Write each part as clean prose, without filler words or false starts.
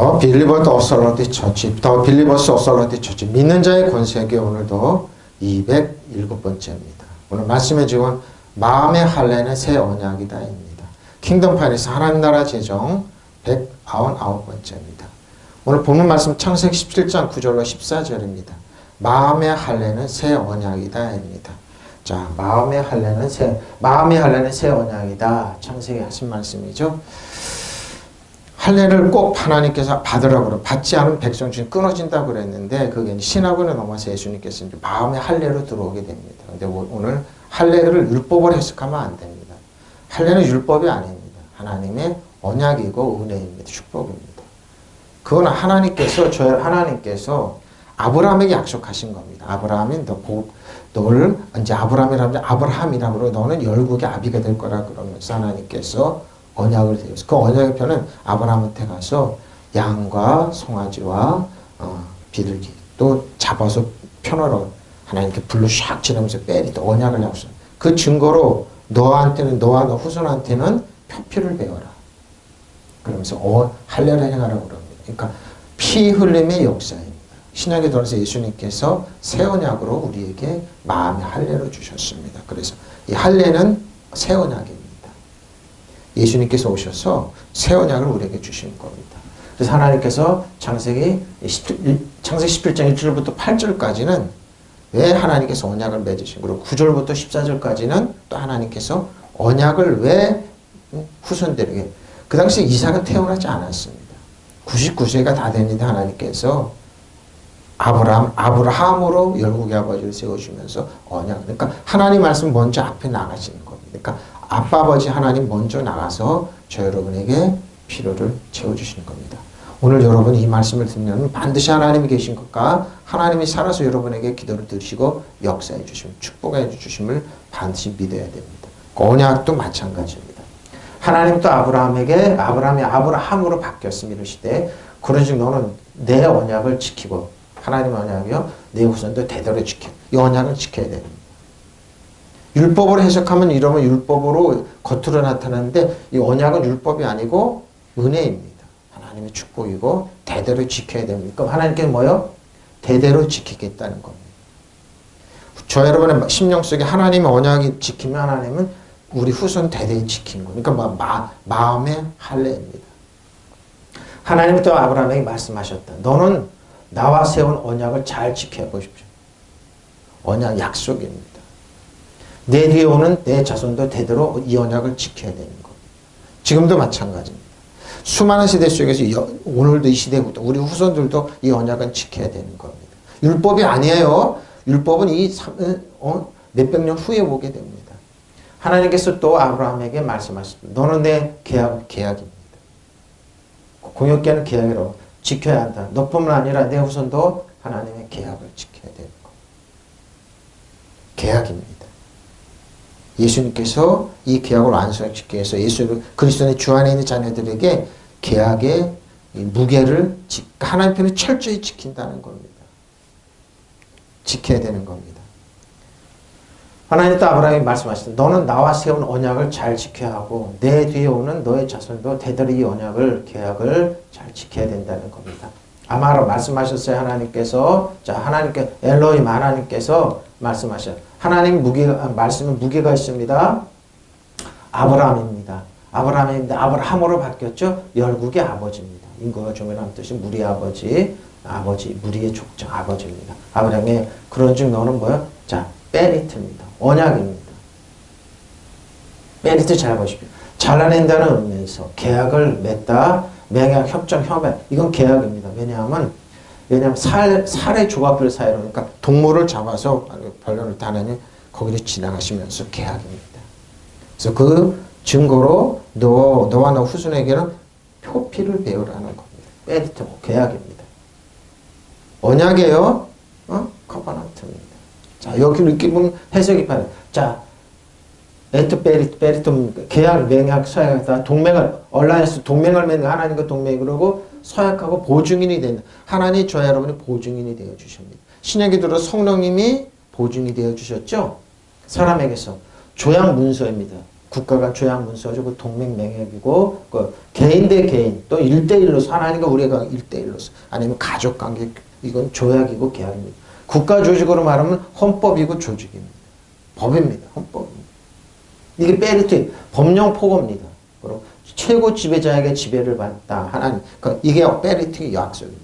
더 빌리버스 어설러티 처치, 더 빌리버스 어설러티 처치. 믿는 자의 권세기 오늘도 207번째입니다. 오늘 말씀의 제목은 마음의 할례는 새 언약이다입니다. 킹덤 파이널스 하나님 나라 제정 199번째입니다. 오늘 본문 말씀 창세기 17장 9절로 14절입니다. 마음의 할례는 새 언약이다입니다. 자, 마음의 할례는 새 언약이다. 창세기 하신 말씀이죠. 할례를 꼭 하나님께서 받으라고 받지 않은 백성 중에 끊어진다고 그랬는데 그게 신학으로 넘어서 예수님께서 이제 마음의 할례로 들어오게 됩니다. 근데 오늘 할례를 율법으로 해석하면 안 됩니다. 할례는 율법이 아닙니다. 하나님의 언약이고 은혜입니다. 축복입니다. 그건 하나님께서 아브라함에게 약속하신 겁니다. 아브라함이 너를 이제 아브라함이라고 너는 열국의 아비가 될 거라 그러면서 하나님께서 언약을 세웠어요. 그 언약의 편은 아브라함한테 가서 양과 송아지와 비둘기 또 잡아서 편으로 하나님께 불로 샥 지나면서 빼리다 언약을 약속했어요. 그 증거로 너와 너 후손한테는 표피를 배워라. 그러면서 할례를 행하라고 그럽니다. 그러니까 피 흘림의 역사입니다. 신약에 들어서 예수님께서 새 언약으로 우리에게 마음의 할례를 주셨습니다. 그래서 이 할례는 새 언약입니다. 예수님께서 오셔서 새 언약을 우리에게 주시는 겁니다. 그래서 하나님께서 창세기 17장 1절부터 8절까지는 왜 하나님께서 언약을 맺으신 그리고 9절부터 14절까지는 또 하나님께서 언약을 왜 후손들에게 그 당시 이삭은 태어나지 않았습니다. 99세가 다 됐는데 하나님께서 아브라함으로 열국의 아버지를 세워주면서 언약 그러니까 하나님 말씀 먼저 앞에 나가시는 겁니다. 그러니까 아빠 아버지 하나님 먼저 나가서 저 여러분에게 필요를 채워주시는 겁니다. 오늘 여러분 이 말씀을 듣면 반드시 하나님이 계신 것과 하나님이 살아서 여러분에게 기도를 들으시고 역사해 주시면 축복해 주심을 반드시 믿어야 됩니다. 언약도 마찬가지입니다. 하나님도 아브라함이 아브라함으로 바뀌었음이 이르시되 그런즉 너는 내 언약을 지키고 하나님의 언약이요 내 후손도 대대로 지켜 이 언약을 지켜야 됩니다. 율법으로 해석하면 이러면 율법으로 겉으로 나타나는데 이 언약은 율법이 아니고 은혜입니다. 하나님의 축복이고 대대로 지켜야 됩니다. 그럼 하나님께서 뭐요? 대대로 지키겠다는 겁니다. 저 여러분의 심령 속에 하나님의 언약이 지키면 하나님은 우리 후손 대대에 지킨 겁니다. 그러니까 마음의 할례입니다. 하나님은 또 아브라함에게 말씀하셨다. 너는 나와 세운 언약을 잘 지켜보십시오. 언약 약속입니다. 내 뒤에 오는 내 자손도 대대로 이 언약을 지켜야 되는 겁니다. 지금도 마찬가지입니다. 수많은 시대 속에서 오늘도 이 시대부터 우리 후손들도 이 언약은 지켜야 되는 겁니다. 율법이 아니에요. 율법은 몇백 년 후에 오게 됩니다. 하나님께서 또 아브라함에게 말씀하셨습니다. 너는 내 계약입니다. 공역계는 계약이라고 지켜야 한다. 너뿐만 아니라 내 후손도 하나님의 계약을 지켜야 되는 겁니다. 계약입니다. 예수님께서 이 계약을 완성시키기 위해서 그리스도의 주 안에 있는 자녀들에게 계약의 무게를 하나님 편을 철저히 지킨다는 겁니다. 지켜야 되는 겁니다. 하나님 또 아브라함이 말씀하시다. 너는 나와 세운 언약을 잘 지켜야 하고 내 뒤에 오는 너의 자손도 대대로 이 계약을 잘 지켜야 된다는 겁니다. 아마 말씀하셨어요. 하나님께서 엘로힘 하나님께서 말씀하셔요. 하나님 말씀은 무게가 있습니다. 아브라함입니다. 아브라함으로 바뀌었죠. 열국의 아버지입니다. 인거가 종이라는 뜻이 무리의 아버지, 무리의 족장 아버지입니다. 아브라함의 그런즉 너는 뭐요? 자, 베리트입니다. 언약입니다. 베리트 잘 보십시오. 잘라낸다는 의미에서 계약을 맺다, 맹약, 협정, 협약 이건 계약입니다. 왜냐하면 살의 조각별 사이로 그러니까 동물을 잡아서 변론을 따내니 거기를 지나가시면서 계약입니다. 그래서 그 증거로 너와 너 후손에게는 표피를 배우라는 겁니다. 베리트 계약입니다. 언약이에요. 커버넌트입니다. 자, 여기 이렇게 보면 해석이 바로 자, 베리트 계약, 맹약, 서약하다 얼라이언스 동맹을 맺는 하나님과 동맹이 그러고 서약하고 보증인이 된다. 하나님 저와 여러분이 보증인이 되어 주십니다. 신약에 들어 성령님이 보증이 되어 주셨죠. 사람에게서 조약 문서입니다. 국가 간 조약 문서죠. 그 동맹맹약이고 그 개인 대 개인 또 1대1로서 하나님과 우리가 1대1로서 아니면 가족관계 이건 조약이고 계약입니다. 국가 조직으로 말하면 헌법이고 조직입니다. 법입니다. 헌법입니다. 이게 베르트 법령 포고입니다. 그리고 최고 지배자에게 지배를 받다 하나님. 그러니까 이게 베르트의 약속입니다.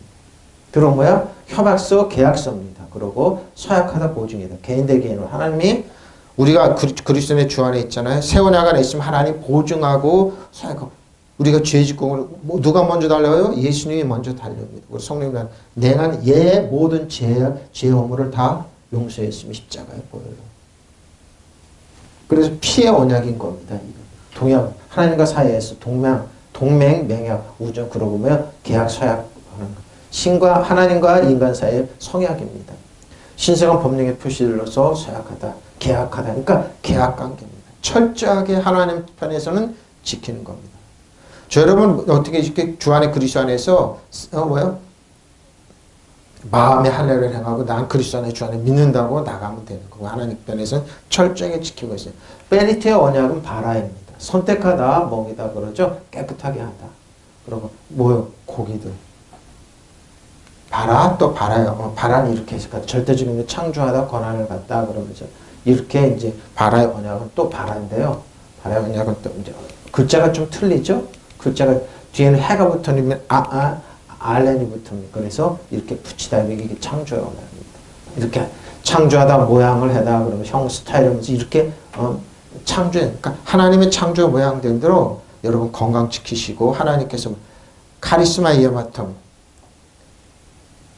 들어온 거야? 협약서, 계약서입니다. 그리고 서약하다 보증이다. 개인 대 개인으로 하나님이 우리가 그리스도의 주 안에 있잖아요. 새 언약 안에 있으면 하나님 보증하고 서약하고 우리가 죄 짓고 누가 먼저 달려요? 예수님이 먼저 달려옵니다. 그리고 성령님 내가 얘 모든 죄 허물을 다 용서했으면 십자가에 보여요. 그래서 피의 언약인 겁니다. 동약 하나님과 사이에서 동맹, 맹약, 우정 그러고 보면 계약, 서약 하는 거. 신과 하나님과 인간 사이의 성약입니다. 신성한 법령의 표시들로서 서약하다, 계약하다. 그러니까 계약 관계입니다. 철저하게 하나님 편에서는 지키는 겁니다. 저 여러분 어떻게 이렇게 주 안에 그리스도 안에서 마음의 할례를 행하고 난 그리스도 안에 주 안에 믿는다고 나가면 되는 거고 하나님 편에서는 철저하게 지키고 있어요. 베리트의 언약은 바라입니다. 선택하다, 먹이다 그러죠. 깨끗하게 하다. 그리고 고기들. 바라 또 바라요. 바라는 이렇게 해서 절대적인 창조하다 권한을 갖다 그러면서 이렇게 이제 바라의 언약은 또 바라인데요. 바라의 언약은 또 이제 글자가 좀 틀리죠. 글자가 뒤에는 해가 붙으면 알렌이 붙습니다. 그래서 이렇게 붙이다 이게 창조의 언약입니다. 이렇게 창조하다 모양을 해다 그러면 형 스타일이면서 이렇게 창조. 그러니까 하나님의 창조 모양대로 여러분 건강 지키시고 하나님께서 카리스마 이어마텀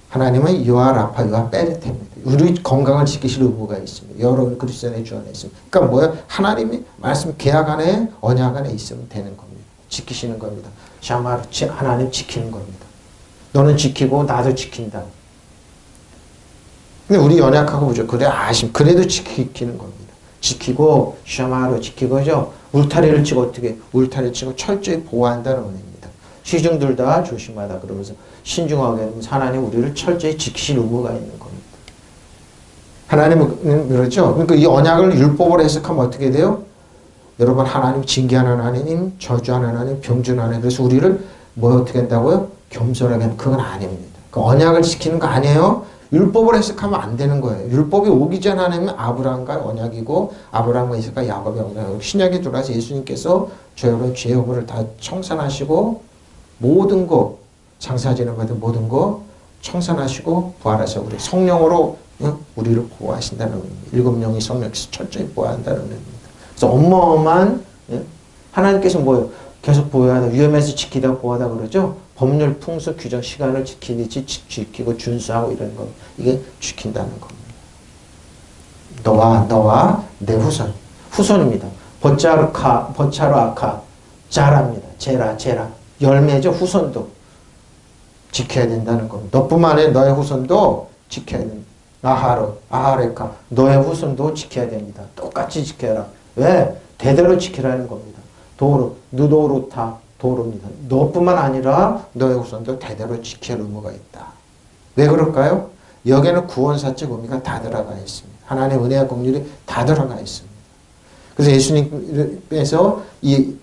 하나님은 유아 라파 유아 베르테입니다. 우리 건강을 지키실 의무가 있습니다. 여러분 그리스도의 주 안에 있습니다. 그러니까 뭐예요? 하나님이 말씀 계약 안에 언약 안에 있으면 되는 겁니다. 지키시는 겁니다. 샤마르 하나님 지키는 겁니다. 너는 지키고 나도 지킨다. 근데 우리 연약하고 보죠. 그래도 지키는 겁니다. 지키고 샤마르 지키고죠. 울타리를 치고 어떻게 울타리를 치고 철저히 보호한다는 의미입니다. 시중들 다 조심하다 그러면서 신중하게 하면서 하나님 우리를 철저히 지키실 의무가 있는 겁니다. 하나님은 그렇죠. 그러니까 이 언약을 율법으로 해석하면 어떻게 돼요? 여러분 하나님 징계하는 하나님, 저주하는 하나님, 병주하는 하나님. 그래서 우리를 어떻게 한다고요? 겸손하게 하는 그건 아닙니다. 그 언약을 지키는 거 아니에요. 율법을 해석하면 안 되는 거예요. 율법이 오기 전 하나님은 아브라함과 언약이고 아브라함과 이삭과 야곱의 언약이고 신약에 들어와서 예수님께서 저희의 죄 허물을 다 청산하시고 모든 거 장사지는 받은 모든 거 청산하시고 부활하셔 우리 성령으로 우리를 보호하신다는 의미입니다. 일곱 명이 성령께서 철저히 보호한다는 의미입니다. 그래서 어마어마한 하나님께서 뭐예요? 계속 보호하다 위험해서 지키다 보호하다 그러죠. 법률, 풍수, 규정, 시간을 지키고 준수하고 이런 거 이게 지킨다는 겁니다. 너와 내 후손입니다. 버차로 아카 자라입니다. 제라 열매죠. 후손도 지켜야 된다는 겁니다. 너뿐만 아니라 너의 후손도 지켜야 됩니다. 아하레카 너의 후손도 지켜야 됩니다. 똑같이 지켜라. 왜? 대대로 지키라는 겁니다. 누도루타 도로입니다. 너뿐만 아니라 너의 후손도 대대로 지킬 의무가 있다. 왜 그럴까요? 여기에는 구원사적 의미가 다 들어가 있습니다. 하나님의 은혜와 긍휼이 다 들어가 있습니다. 그래서 예수님께서 이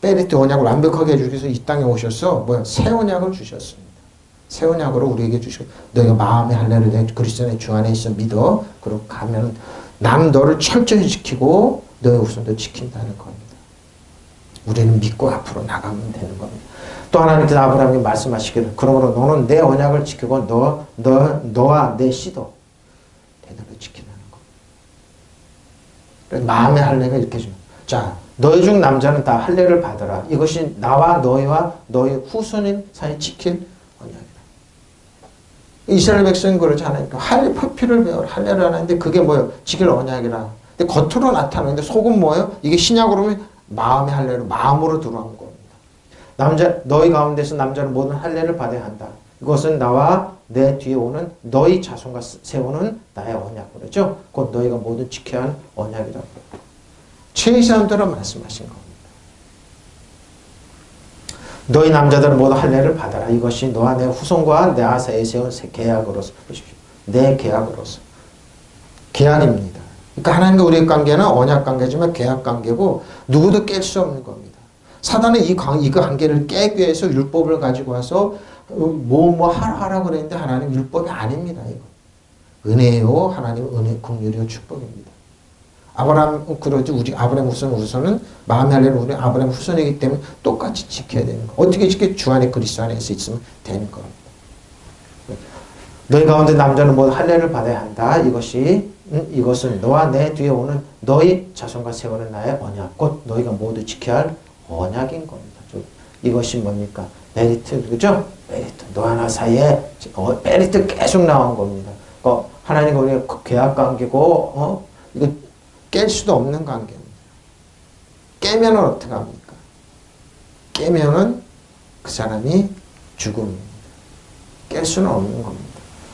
베르트 언약을 완벽하게 해주기 위해서 이 땅에 오셔서 새 언약을 주셨습니다. 새 언약으로 우리에게 주시고 너희가 마음의 할례를 내 그리스도의 주 안에 있어 믿어. 그리고 가면 나는 너를 철저히 지키고 너의 후손도 지킨다는 겁니다. 우리는 믿고 앞으로 나가면 되는 겁니다. 또 하나님께서 아브라함에게 말씀하시기를 그러므로 너는 내 언약을 지키고 너와 내 씨도 대대로 지키라는 겁니다. 마음의 할례가 이렇게 좀 자 너희 중 남자는 다 할례를 받으라. 이것이 나와 너희와 너희 후손인 사이 지킬 언약이다. 이스라엘 백성은 그러지 않으니까 표피를 배워라. 할례를 하는데 그게 뭐예요? 지킬 언약이라. 근데 겉으로 나타나는데 속은 뭐예요? 이게 신약으로 보면 마음의 할례로 마음으로 들어오는 겁니다. 너희 가운데서 남자는 모든 할례를 받아야 한다. 이것은 나와 내 뒤에 오는 너희 자손과 세우는 나의 언약 그러죠. 곧 너희가 모두 지켜야 할 언약이라고. 최이사람들은 말씀하신 겁니다. 너희 남자들은 모두 할례를 받아라. 이것이 너와 내 후손과 내 사이에 세운 계약으로서 보십시오. 내 계약으로서 계약입니다. 그러니까 하나님과 우리의 관계는 언약 관계지만 계약 관계고 누구도 깰 수 없는 겁니다. 사단은 이 관계를 깨기 위해서 율법을 가지고 와서 하라 그랬는데 하나님 율법이 아닙니다. 이거. 은혜요. 하나님 은혜, 긍휼이요, 축복입니다. 아브라함 그러죠. 아브라함 후손은 마음에 하려는 우리 아브라함 후손이기 때문에 똑같이 지켜야 되는 거. 어떻게 지켜? 주 안에 그리스도 안에서 있으면 되는 겁니다. 너희 가운데 남자는 모두 할례를 받아야 한다. 이것은 너와 내 뒤에 오는 너희 자손과 세우는 나의 언약, 곧 너희가 모두 지켜야 할 언약인 겁니다. 이것이 뭡니까? 메리트, 그죠? 메리트. 너와 나 사이에 메리트 계속 나온 겁니다. 하나님과 우리의 계약 관계고, 이거 깰 수도 없는 관계입니다. 깨면은 어떻게 합니까? 깨면은 그 사람이 죽음입니다. 깰 수는 없는 겁니다.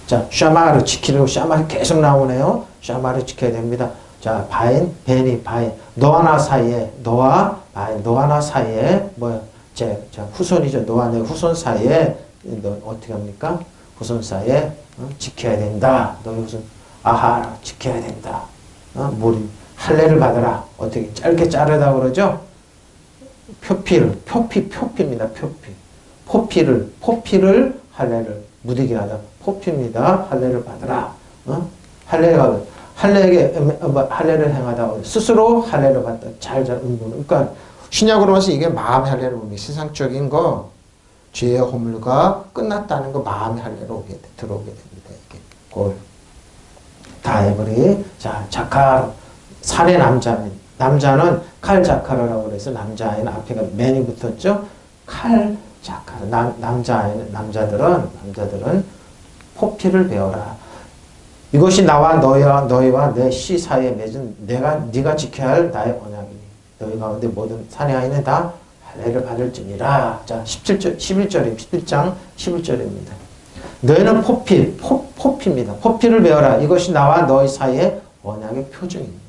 자, 샤마를 지키려고 샤마를 계속 나오네요. 샤마를 지켜야 됩니다. 자, 베니. 너와 나 사이에, 너와 나 사이에, 후손이죠. 너와 내 후손 사이에, 어떻게 합니까? 후손 사이에, 지켜야 된다. 너희 후손, 지켜야 된다. 할례를 받아라. 어떻게 짧게 자르다 그러죠? 표피입니다. 포피를 할례를 무디게 하다. 포피입니다. 할례를 받아라. 할례를 행하다. 스스로 할례를 받다. 잘 그러니까 신약으로 봐서 이게 마음의 할례를 봅니다. 세상적인 거, 죄의 허물과 끝났다는 거 마음의 할례로 들어오게 됩니다. 이게 다 해버리. 자, 자카르. 산의 남자는 칼 자카르라고 그래서 남자아이는 앞에가 맨이 붙었죠. 칼 자카르. 남자들은 포피를 배워라. 이것이 나와 너희와 내 씨 사이에 맺은 네가 지켜야 할 나의 언약이니 너희 가운데 모든 산의 아이는 다 할례를 받을지니라. 자, 11장 11절입니다. 너희는 포피입니다. 포피를 배워라. 이것이 나와 너희 사이의 언약의 표징입니다.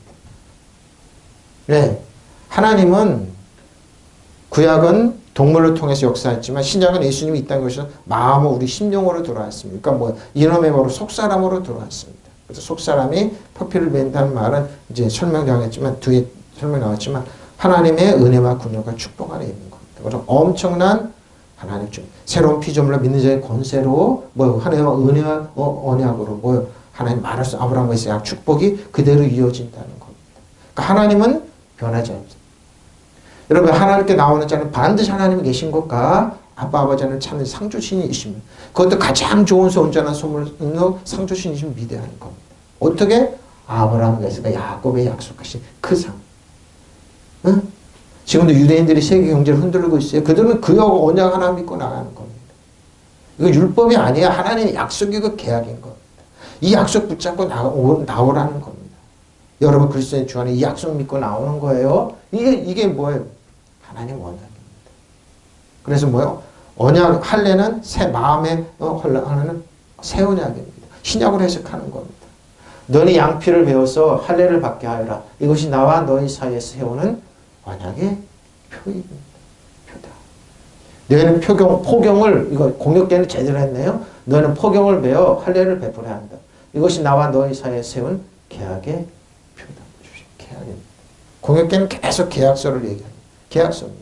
네, 하나님은 구약은 동물을 통해서 역사했지만 신약은 예수님이 이 땅에 오셔서 마음으로 우리 심령으로 들어왔습니다. 그러니까 이놈의 바로 속사람으로 들어왔습니다. 그래서 속사람이 포피를 벤다는 말은 이제 뒤에 설명 나왔지만 하나님의 은혜와 군요가 축복 안에 있는 겁니다. 그래서 엄청난 하나님 새로운 피조물로 믿는 자의 권세로 하나님과 은혜와 언약으로 하나님 말할 아브라함과 이삭 축복이 그대로 이어진다는 겁니다. 그러니까 하나님은 변하지 않습니다. 여러분 하나님께 나오는 자는 반드시 하나님이 계신 것과 아빠 아버지는 참 상주신이시면 그것도 가장 좋은 온전한 소문으로 상주신이시면 위대한 겁니다. 어떻게? 아브라함과 야곱에 약속하신 그 상. 응? 지금도 유대인들이 세계 경제를 흔들고 있어요. 그들은 그 언약 하나 믿고 나가는 겁니다. 이거 율법이 아니야. 하나님의 약속이고 계약인 겁니다. 이 약속 붙잡고 나오라는 겁니다. 여러분 그리스도의 주 안에 이 약속 믿고 나오는 거예요. 이게 뭐예요? 하나님 언약입니다. 그래서 뭐예요? 언약 할례는 새 마음의 하나는 새 언약입니다. 신약으로 해석하는 겁니다. 너희 양피를 베어서 할례를 받게 하여라. 이것이 나와 너희 사이에서 세우는 언약의 표입니다. 표다. 너희는 포경을 이거 공역계는 제대로 했네요. 너희는 포경을 베어 할례를 베풀어야 한다. 이것이 나와 너희 사이에 세운 계약의 표다. 계약입니다. 공역계는 계속 계약서를 얘기합니다. 계약서입니다.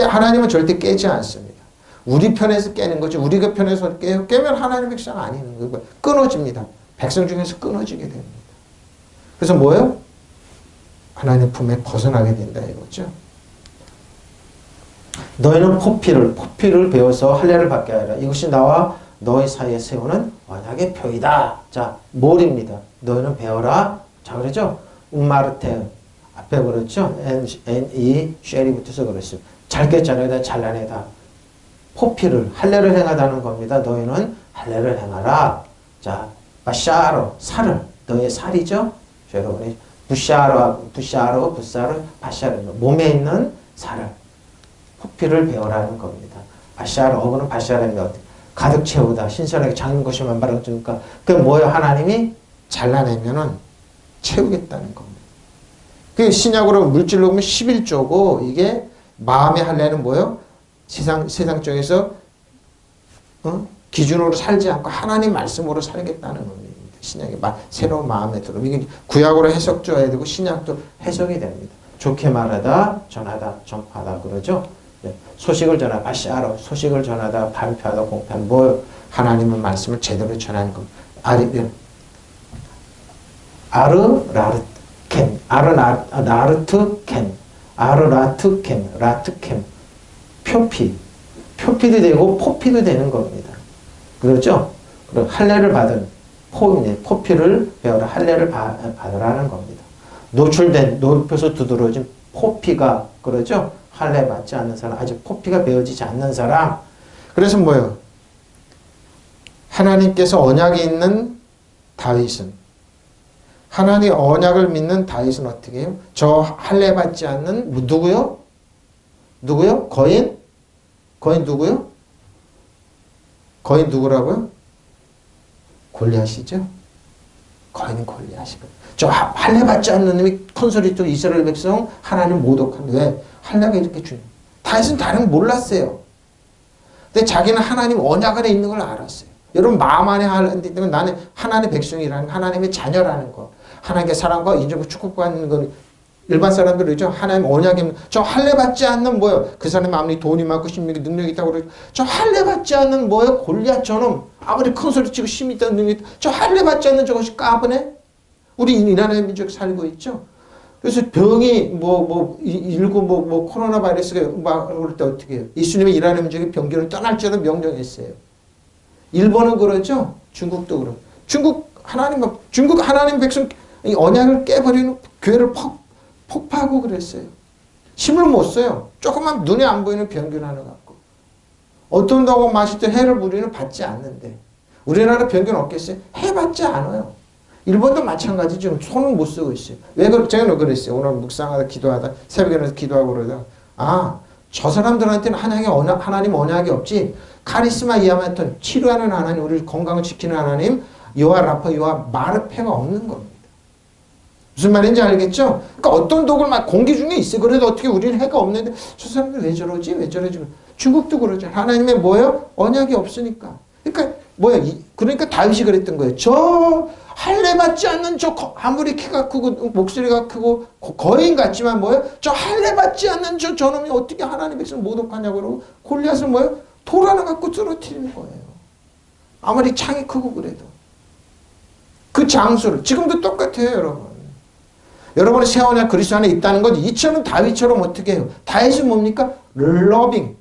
하나님은 절대 깨지 않습니다. 우리 편에서 깨는 거지. 우리가 편에서 깨면 하나님 백성 아니는 거예요. 끊어집니다. 백성 중에서 끊어지게 됩니다. 그래서 뭐예요? 하나님 품에 벗어나게 된다 이거죠. 너희는 포피를 배워서 할례를 받게 하라. 이것이 나와 너희 사이에 세우는 언약의 표이다. 자, 몰입니다. 너희는 배워라. 자, 그러죠? 음마르테 앞에 그렇죠? N-E 쉘이 붙어서 그랬어요. 잘게 자르다 잘라내다. 포피를 할례를 행하다는 겁니다. 너희는 할례를 행하라. 자, 바샤로 살을 너의 살이죠. 여러분이 부샤로 바샤로 몸에 있는 살을 포피를 배우라는 겁니다. 바샤로 어그는 바샤로입니다. 가득 채우다 신선하게 작은 것이만 말아주니까 그 뭐예요? 하나님이 잘라내면은 채우겠다는 겁니다. 그 신약으로 물질로 보면 11조고 이게 마음의 할례는 뭐예요? 세상적에서 기준으로 살지 않고 하나님 말씀으로 살겠다는 의미입니다. 신약의 새로운 마음에 들어. 이게 구약으로 해석줘야 되고 신약도 해석이 됩니다. 좋게 말하다, 전하다, 전파하다 그러죠. 소식을 전하다, 바시아로 소식을 전하다, 발표하다, 공표하다. 뭐 하나님의 말씀을 제대로 전하는 것. 아르라르켄, 아르나르트켄, 아르라트켄, 라트켄. 표피도 되고 포피도 되는 겁니다. 그렇죠? 그리고 할례를 받은 포피를 배워라. 할례를 받으라는 겁니다. 노출된 높여서 두드러진 포피가 그러죠? 할례 받지 않는 사람, 아직 포피가 배워지지 않는 사람. 그래서 뭐예요? 하나님께서 언약이 있는 다윗은, 하나님 언약을 믿는 다윗은 어떻게 해요? 저 할례 받지 않는 누구요? 누구요? 거인? 거인 누구요? 거인 누구라고요? 골리앗이죠? 거인은 골리앗이고. 저 할례 받지 않는 놈이 큰소리 또 이스라엘 백성 하나님 모독한. 왜? 할례가 이렇게 중요해요. 다윗은 다른 걸 몰랐어요. 근데 자기는 하나님 언약 안에 있는 걸 알았어요. 여러분 마음 안에 하나님 때문에 나는 하나님의 백성이라는 거, 하나님의 자녀라는 거, 하나님께 사랑과 인정과 축복받는 건 일반 사람들이죠. 하나님 언약이 저 할례 받지 않는 뭐요? 그 사람이 아무리 돈이 많고 신명이 능력이 있다고 그러죠. 저 할례 받지 않는 뭐요? 골리앗 저놈 아무리 큰 소리 치고 힘이 있다는 능력이 있다. 저 할례 받지 않는 저것이 까부네. 우리 이 나라의 민족 살고 있죠. 그래서 병이 일고 코로나 바이러스가 막 그럴 때 어떻게 해요? 예수님의 일하는 민족이 병기를 떠날지라도 명령했어요. 일본은 그러죠. 중국도 그러고. 중국 하나님 백성 이 언약을 깨버리는 교회를 폭파하고 그랬어요. 힘을 못 써요. 조금만 눈에 안 보이는 병균 하나 갖고. 어떤 다고 마실 때 해를 우리는 받지 않는데. 우리나라 병균 없겠어요? 해 받지 않아요. 일본도 마찬가지 지금 손은 못 쓰고 있어요. 왜 제가 그랬어요. 오늘 묵상하다 기도하다 새벽에 일어나서 기도하고 그러다가 저 사람들한테는 하나님 언약이 없지. 카리스마 이하마톤 치료하는 하나님, 우리를 건강을 지키는 하나님, 요하 라파 요하 마르페가 없는 겁니다. 무슨 말인지 알겠죠? 그러니까 어떤 독을 막 공기 중에 있어요. 그래도 어떻게 우리는 해가 없는데 저 사람들 왜 저러지? 왜 저러지? 중국도 그러죠. 하나님의 뭐예요? 언약이 없으니까. 그러니까 뭐야? 그러니까 다윗이 그랬던 거예요. 저 할례 받지 않는 저 아무리 키가 크고 목소리가 크고 거인 같지만 뭐예요? 저 할례 받지 않는 저놈이 어떻게 하나님 백성 모독하냐고 그러고 골리앗을 뭐예요? 돌 하나 갖고 쓰러뜨리는 거예요. 아무리 창이 크고 그래도. 그 장수를 지금도 똑같아요, 여러분. 여러분의 새 언약 그리스도 안에 있다는 건 이처럼 다윗처럼 어떻게 해요? 다윗은 뭡니까? 러빙.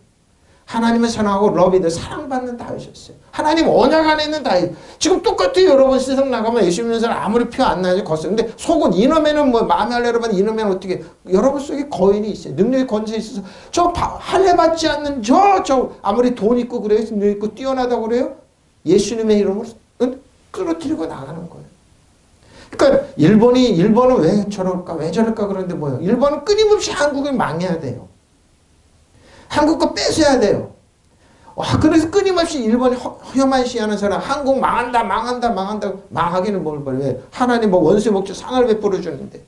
하나님의 사랑하고 러비들 사랑받는 다윗이었어요. 하나님 언약 안에 있는 다윗. 지금 똑같아요. 여러분 세상 나가면 예수 믿는 사람 아무리 표 안 나지 걷어요. 근데 속은 이놈에는 뭐 마음에 하려면 이놈에는 어떻게 여러분 속에 거인이 있어요. 능력이 건져 있어서 저 할례 받지 않는 저 아무리 돈 있고 그래요. 능력 있고 뛰어나다고 그래요. 예수님의 이름으로 끌어들이고 나가는 거예요. 그러니까 일본은 왜 저럴까 왜 저럴까 그러는데 뭐예요? 일본은 끊임없이 한국을 망해야 돼요. 한국 거 뺏어야 돼요. 그래서 끊임없이 일본이 혐한시하는 사람 한국 망한다 망하기는 뭘 버려. 왜? 하나님 뭐 원수의 목적 상을 베풀어 주는데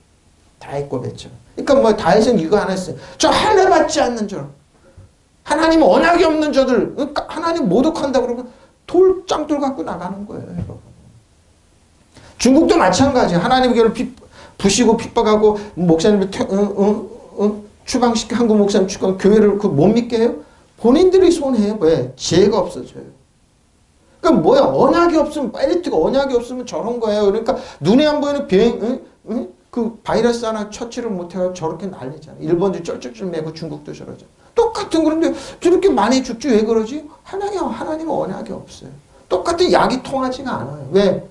다윗 고백처럼. 그러니까 뭐 다윗은 이거 하나 했어요. 저 할례 받지 않는 저 하나님 언약이 없는 저들 그러니까 하나님 모독한다 그러면 짱돌 갖고 나가는 거예요. 여러분. 중국도 마찬가지예요. 하나님의 교회를 부시고 핍박하고 목사님을 추방시켜 한국 목사님 추방 교회를 못 믿게 해요? 본인들이 손해요. 왜? 지혜가 없어져요. 그러니까 뭐야? 언약이 없으면 파일리트가 언약이 없으면 저런 거예요. 그러니까 눈에 안 보이는 그 바이러스 하나 처치를 못해서 저렇게 난리잖아요. 일본도 쩔쩔쩔 매고 중국도 저러죠. 똑같은 그런데 저렇게 많이 죽지 왜 그러지? 하나님은 언약이 없어요. 똑같은 약이 통하지가 않아요. 왜?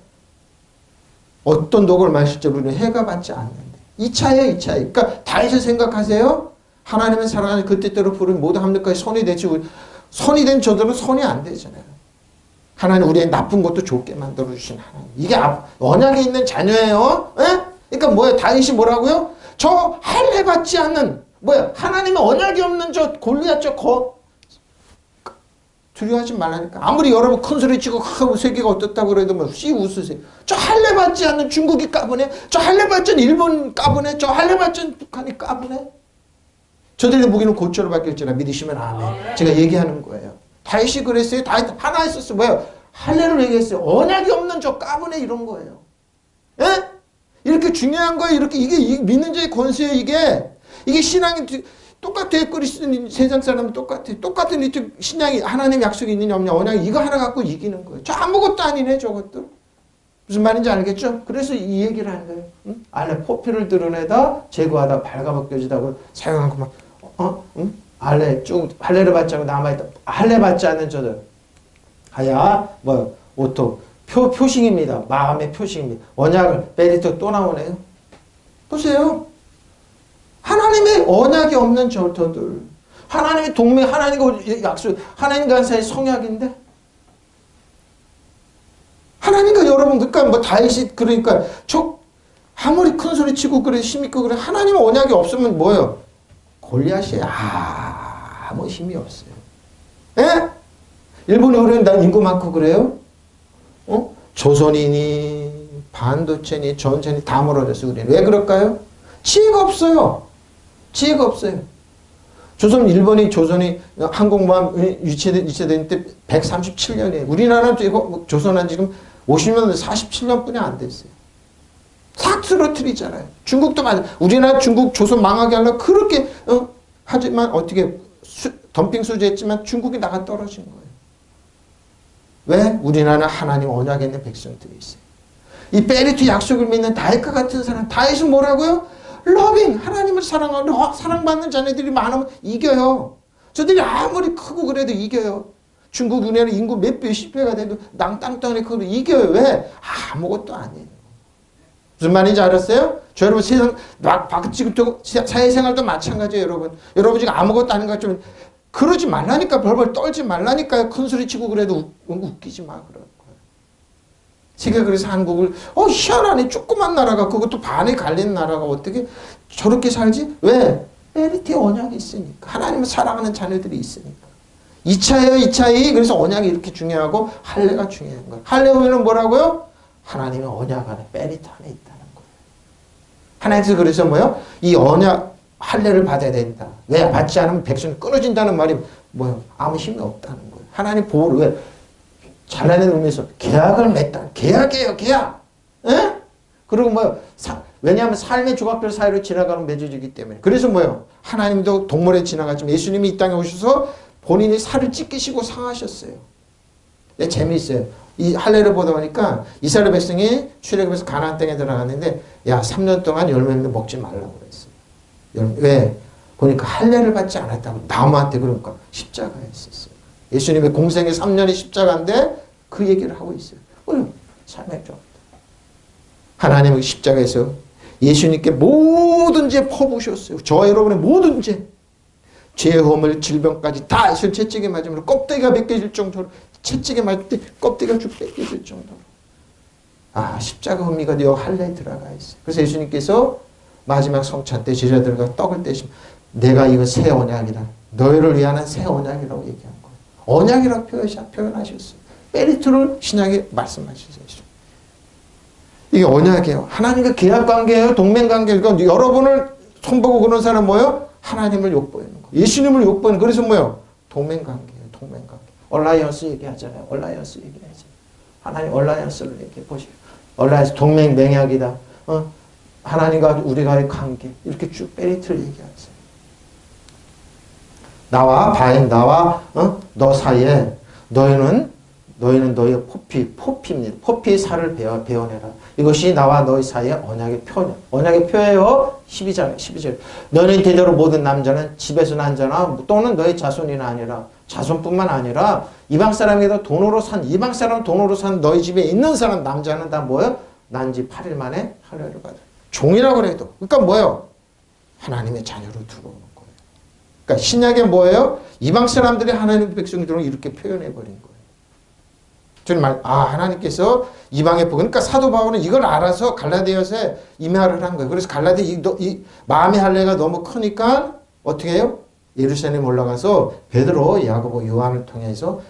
어떤 독을 마실 때 우리는 해가 받지 않는데. 이 차이에요, 이 차이. 그러니까 다윗을 생각하세요. 하나님의 사랑을 그 뜻대로 부른 모든 함들까지 손이 되지. 손이 된 저들은 손이 안 되잖아요. 하나님 우리의 나쁜 것도 좋게 만들어주신 하나님. 이게 언약에 있는 자녀예요. 에? 그러니까 뭐예요? 다윗이 뭐라고요? 저 할례 받지 않는 뭐야? 하나님의 언약이 없는 저 골리앗 두려워하지 말라니까. 아무리 여러분 큰 소리 치고 세계가 어떻다고 그래도 뭐 웃으세요. 저 할례 받지 않는 중국이 까부네. 저 할례 받지 않는 일본 까부네. 저 할례 받지 않는 북한이 까부네. 저들의 무기는 고초로 바뀔지라 믿으시면 아멘. 제가 얘기하는 거예요. 다윗이 그랬어요. 다윗 하나 있었어요. 뭐예요? 할례를 얘기했어요. 언약이 없는 저 까부네 이런 거예요. 예? 이렇게 중요한 거예요. 이렇게 이게 믿는 자의 권세예요. 이게 신앙이 똑같아요. 그리스도인 세상 사람은 똑같아요. 똑같은 이쪽 신앙이 하나님 약속이 있느냐 없느냐 언약이 이거 하나 갖고 이기는 거예요. 저 아무것도 아니네 저것도. 무슨 말인지 알겠죠? 그래서 이 얘기를 하는 거예요. 응? 알레 포피를 드러내다 제거하다 발가벗겨지다 사용하고 막 알레 쭉 할례를 받지 않고 남아있다. 할례 받지 않는 저들 하야 오토 표식입니다. 마음의 표식입니다. 언약을 베리토 또 나오네요. 보세요. 하나님의 언약이 없는 저들들 하나님의 동맹 하나님과 약속 하나님과 사이의 성약인데 하나님과 여러분 그러니까 다윗이 그러니까 저 아무리 큰 소리 치고 그래 힘 있고 그래 하나님의 언약이 없으면 뭐예요? 골리앗이 아무 힘이 없어요. 예? 일본이 그러면 난 인구 많고 그래요? 조선이니 반도체니 전체니 다 멀어져서 그래요. 왜 그럴까요? 지혜가 없어요. 지혜가 없어요. 조선이 항공모함 유치된 때 137년이에요. 우리나라는 조선한 지금 50년, 47년뿐이 안 됐어요. 싹 쓰러뜨리잖아요. 중국도 우리나라 중국 조선 망하게 하려고 그렇게 하지만 어떻게 덤핑 수주했지만 중국이 나가 떨어진 거예요. 왜? 우리나라는 하나님 언약에 있는 백성들이 있어요. 이 베리트 약속을 믿는 다윗과 같은 사람. 다윗은 뭐라고요? 러빙 하나님을 사랑하고 사랑받는 자녀들이 많으면 이겨요. 저들이 아무리 크고 그래도 이겨요. 중국 은혜는 인구 몇십 배가 돼도 땅덩어리 크고 이겨요. 왜? 아무것도 아니에요. 무슨 말인지 알았어요? 저 여러분 세상 지금 사회생활도 마찬가지예요. 여러분 지금 아무것도 아닌 것 같지만 그러지 말라니까 벌벌 떨지 말라니까요. 큰 소리 치고 그래도 웃기지 마 그럴 거예요. 세계 그래서 한국을 희한하네 조그만 나라가 그것도 반에 갈린 나라가 어떻게 저렇게 살지? 왜? 베리트의 언약이 있으니까. 하나님을 사랑하는 자녀들이 있으니까. 2차예요 2차이. 그래서 언약이 이렇게 중요하고 할례가 중요한 거예요. 할례 오면은 뭐라고요? 하나님의 언약 안에 베리트 안에 있다는 거예요. 하나님께서 그래서 뭐요? 이 언약 할례를 받아야 된다. 왜? 받지 않으면 백성이 끊어진다는 말이 뭐예요? 아무 힘이 없다는 거예요. 하나님 보호를 왜? 잘라낸 의미에서 계약을 맺다. 계약이에요. 계약. 에? 그리고 왜냐하면 삶의 조각들 사이로 지나가는 맺어지기 때문에. 그래서 뭐예요? 하나님도 동물에 지나갔지만 예수님이 이 땅에 오셔서 본인이 살을 찢기시고 상하셨어요. 네, 재미있어요. 이 할례를 보다 보니까 이스라엘 백성이 출애굽해서 가나안 땅에 들어갔는데 3년 동안 열매를 먹지 말라고 그랬어요. 왜? 보니까 할례를 받지 않았다고 나무한테 그러니까 십자가에 있었어요. 예수님의 공생의 3년이 십자가인데 그 얘기를 하고 있어요. 삶의 조 하나님의 십자가에서 예수님께 모든 죄 퍼부으셨어요. 저와 여러분의 모든 죄, 허물, 질병까지 다 예수님 채찍에 맞으면 껍데기가 벗겨질 정도로 채찍에 맞을 때 껍데기가 쭉 벗겨질 정도로 십자가 의미가 여 할례에 들어가 있어요. 그래서 예수님께서 마지막 성찬 때 제자들과 떡을 떼시면 내가 이거 새 언약이라 너희를 위한 새 언약이라고 얘기한 거예요. 언약이라고 표현하셨어요. 베리트를 신약에 말씀하셨어요. 이게 언약이에요. 하나님과 계약관계예요. 동맹관계예요. 그러니까 여러분을 손보고 그런 사람 뭐예요? 하나님을 욕보이는 거예요. 예수님을 욕보이는 그래서 뭐예요? 동맹관계예요. 동맹관계. 얼라이언스 얘기하잖아요. 얼라이언스 얘기하죠. 하나님 얼라이언스를 얘기해 보시죠. 얼라이언스 동맹 맹약이다. 하나님과 우리가의 관계 이렇게 쭉 베리트를 얘기하세요. 나와 너 사이에 너희는 너희의 포피입니다. 포피의 살을 베어내라. 이것이 나와 너희 사이의 언약의 표냐. 언약의 표예요. 12절. 너희 대대로 모든 남자는 집에서 난 자나 또는 너희 자손이나 아니라 자손뿐만 아니라 이방 사람에게도 이방 사람 돈으로 산 너희 집에 있는 사람 남자는 다 뭐예요? 난지 8일 만에 할례를 받아. 종이라고 해도. 그러니까 뭐예요? 하나님의 자녀로 들어오는 거예요. 그러니까 신약에 뭐예요? 이방 사람들이 하나님의 백성들을 이렇게 표현해버린 거예요. 저는 하나님께서 이방의 복. 그러니까 사도 바울은 이걸 알아서 갈라디아서에 임하를 한 거예요. 그래서 이 마음의 할례가 너무 크니까 어떻게 해요? 예루살렘 올라가서 베드로, 야고보, 요한을 통해서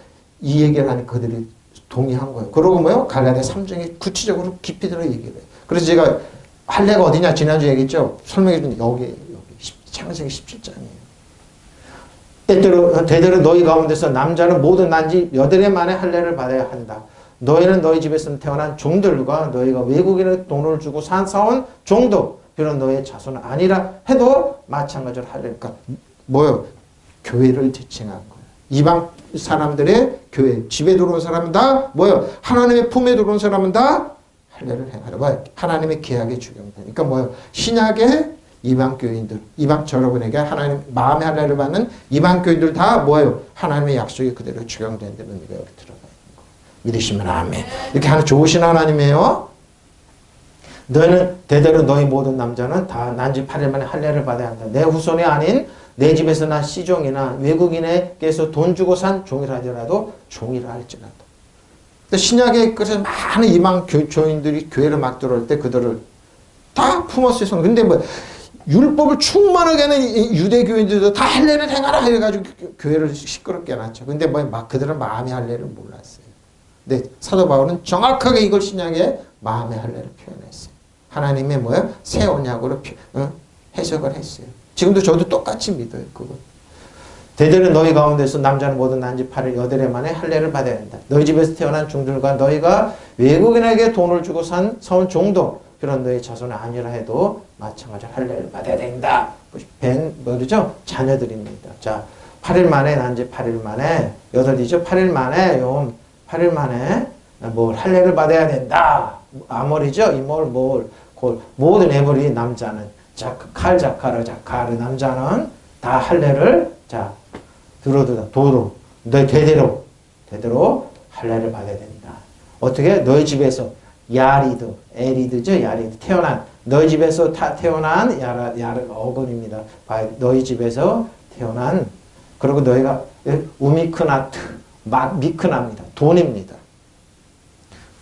이 얘기를 하니 그들이 동의한 거예요. 그러고 뭐요? 갈라디아 3장에 구체적으로 깊이 들어 얘기를 해요. 그래서 제가 할례가 어디냐 지난주에 얘기했죠. 설명해 준 여기 창세기 17장이에요. 대대로 너희 가운데서 남자는 모든 난지 8해 만에 할례를 받아야 한다. 너희는 너희 집에서 태어난 종들과 너희가 외국인의 돈을 주고 사온 종도 비록 너희의 자손은 아니라 해도 마찬가지로 하려니까 뭐요? 교회를 지칭한 거예요. 이방 사람들의 교회, 집에 들어온 사람은 다 뭐요? 하나님의 품에 들어온 사람은 다 할례를 행하라. 뭐요? 하나님의 계약에 적용되니까 그러니까 뭐요? 신약의 이방 교인들, 이방 여러분에게 하나님 마음의 할례를 받는 이방 교인들 다 뭐예요? 하나님의 약속이 그대로 적용된다는 의미가 여기 들어가 있는 거예요. 믿으시면 아멘. 이렇게 하는 좋으신 하나님이에요. 너희는 대대로 너희 모든 남자는 다 난지 8일 만에 할례를 받아야 한다. 내 후손이 아닌 내 집에서 난 시종이나 외국인에게서 돈 주고 산 종이라 하더라도 종이라 할지라도. 신약에 그래서 많은 이방 교인들이 교회를 막 들어올 때 그들을 다 품었어요. 근데 뭐 율법을 충만하게 하는 유대교인들도 다 할례를 행하라 해가지고 교회를 시끄럽게 해놨죠. 근데 뭐 막 그들은 마음의 할례를 몰랐어요. 근데 사도 바울은 정확하게 이걸 신약에 마음의 할례를 표현했어요. 하나님의 뭐예요? 새 언약으로 해석을 했어요. 지금도 저도 똑같이 믿어요. 그거. 대대로 너희 가운데서 남자는 모든 난지 8일 여덟해 만에 할례를 받아야 한다. 너희 집에서 태어난 종들과 너희가 외국인에게 돈을 주고 사온 종도 그런 너희 자손은 아니라 해도 마찬가지로 할례를 받아야 된다. 뭐죠? 자녀들입니다. 자, 8일 만에 난지 8일 만에 여덟이죠. 8일 만에 8일 만에 뭘 할례를 받아야 된다. 아몰이죠. 이몰 모든 에버리 남자는 자카르 남자는 다 할례를 자 도로 너희 대대로 할례를 받아야 된다. 어떻게? 너희 집에서 에리드죠. 야리드 태어난 너희 집에서 태어난 어근입니다. 너희 집에서 태어난 그리고 너희가 우미크나트 미크나입니다. 돈입니다.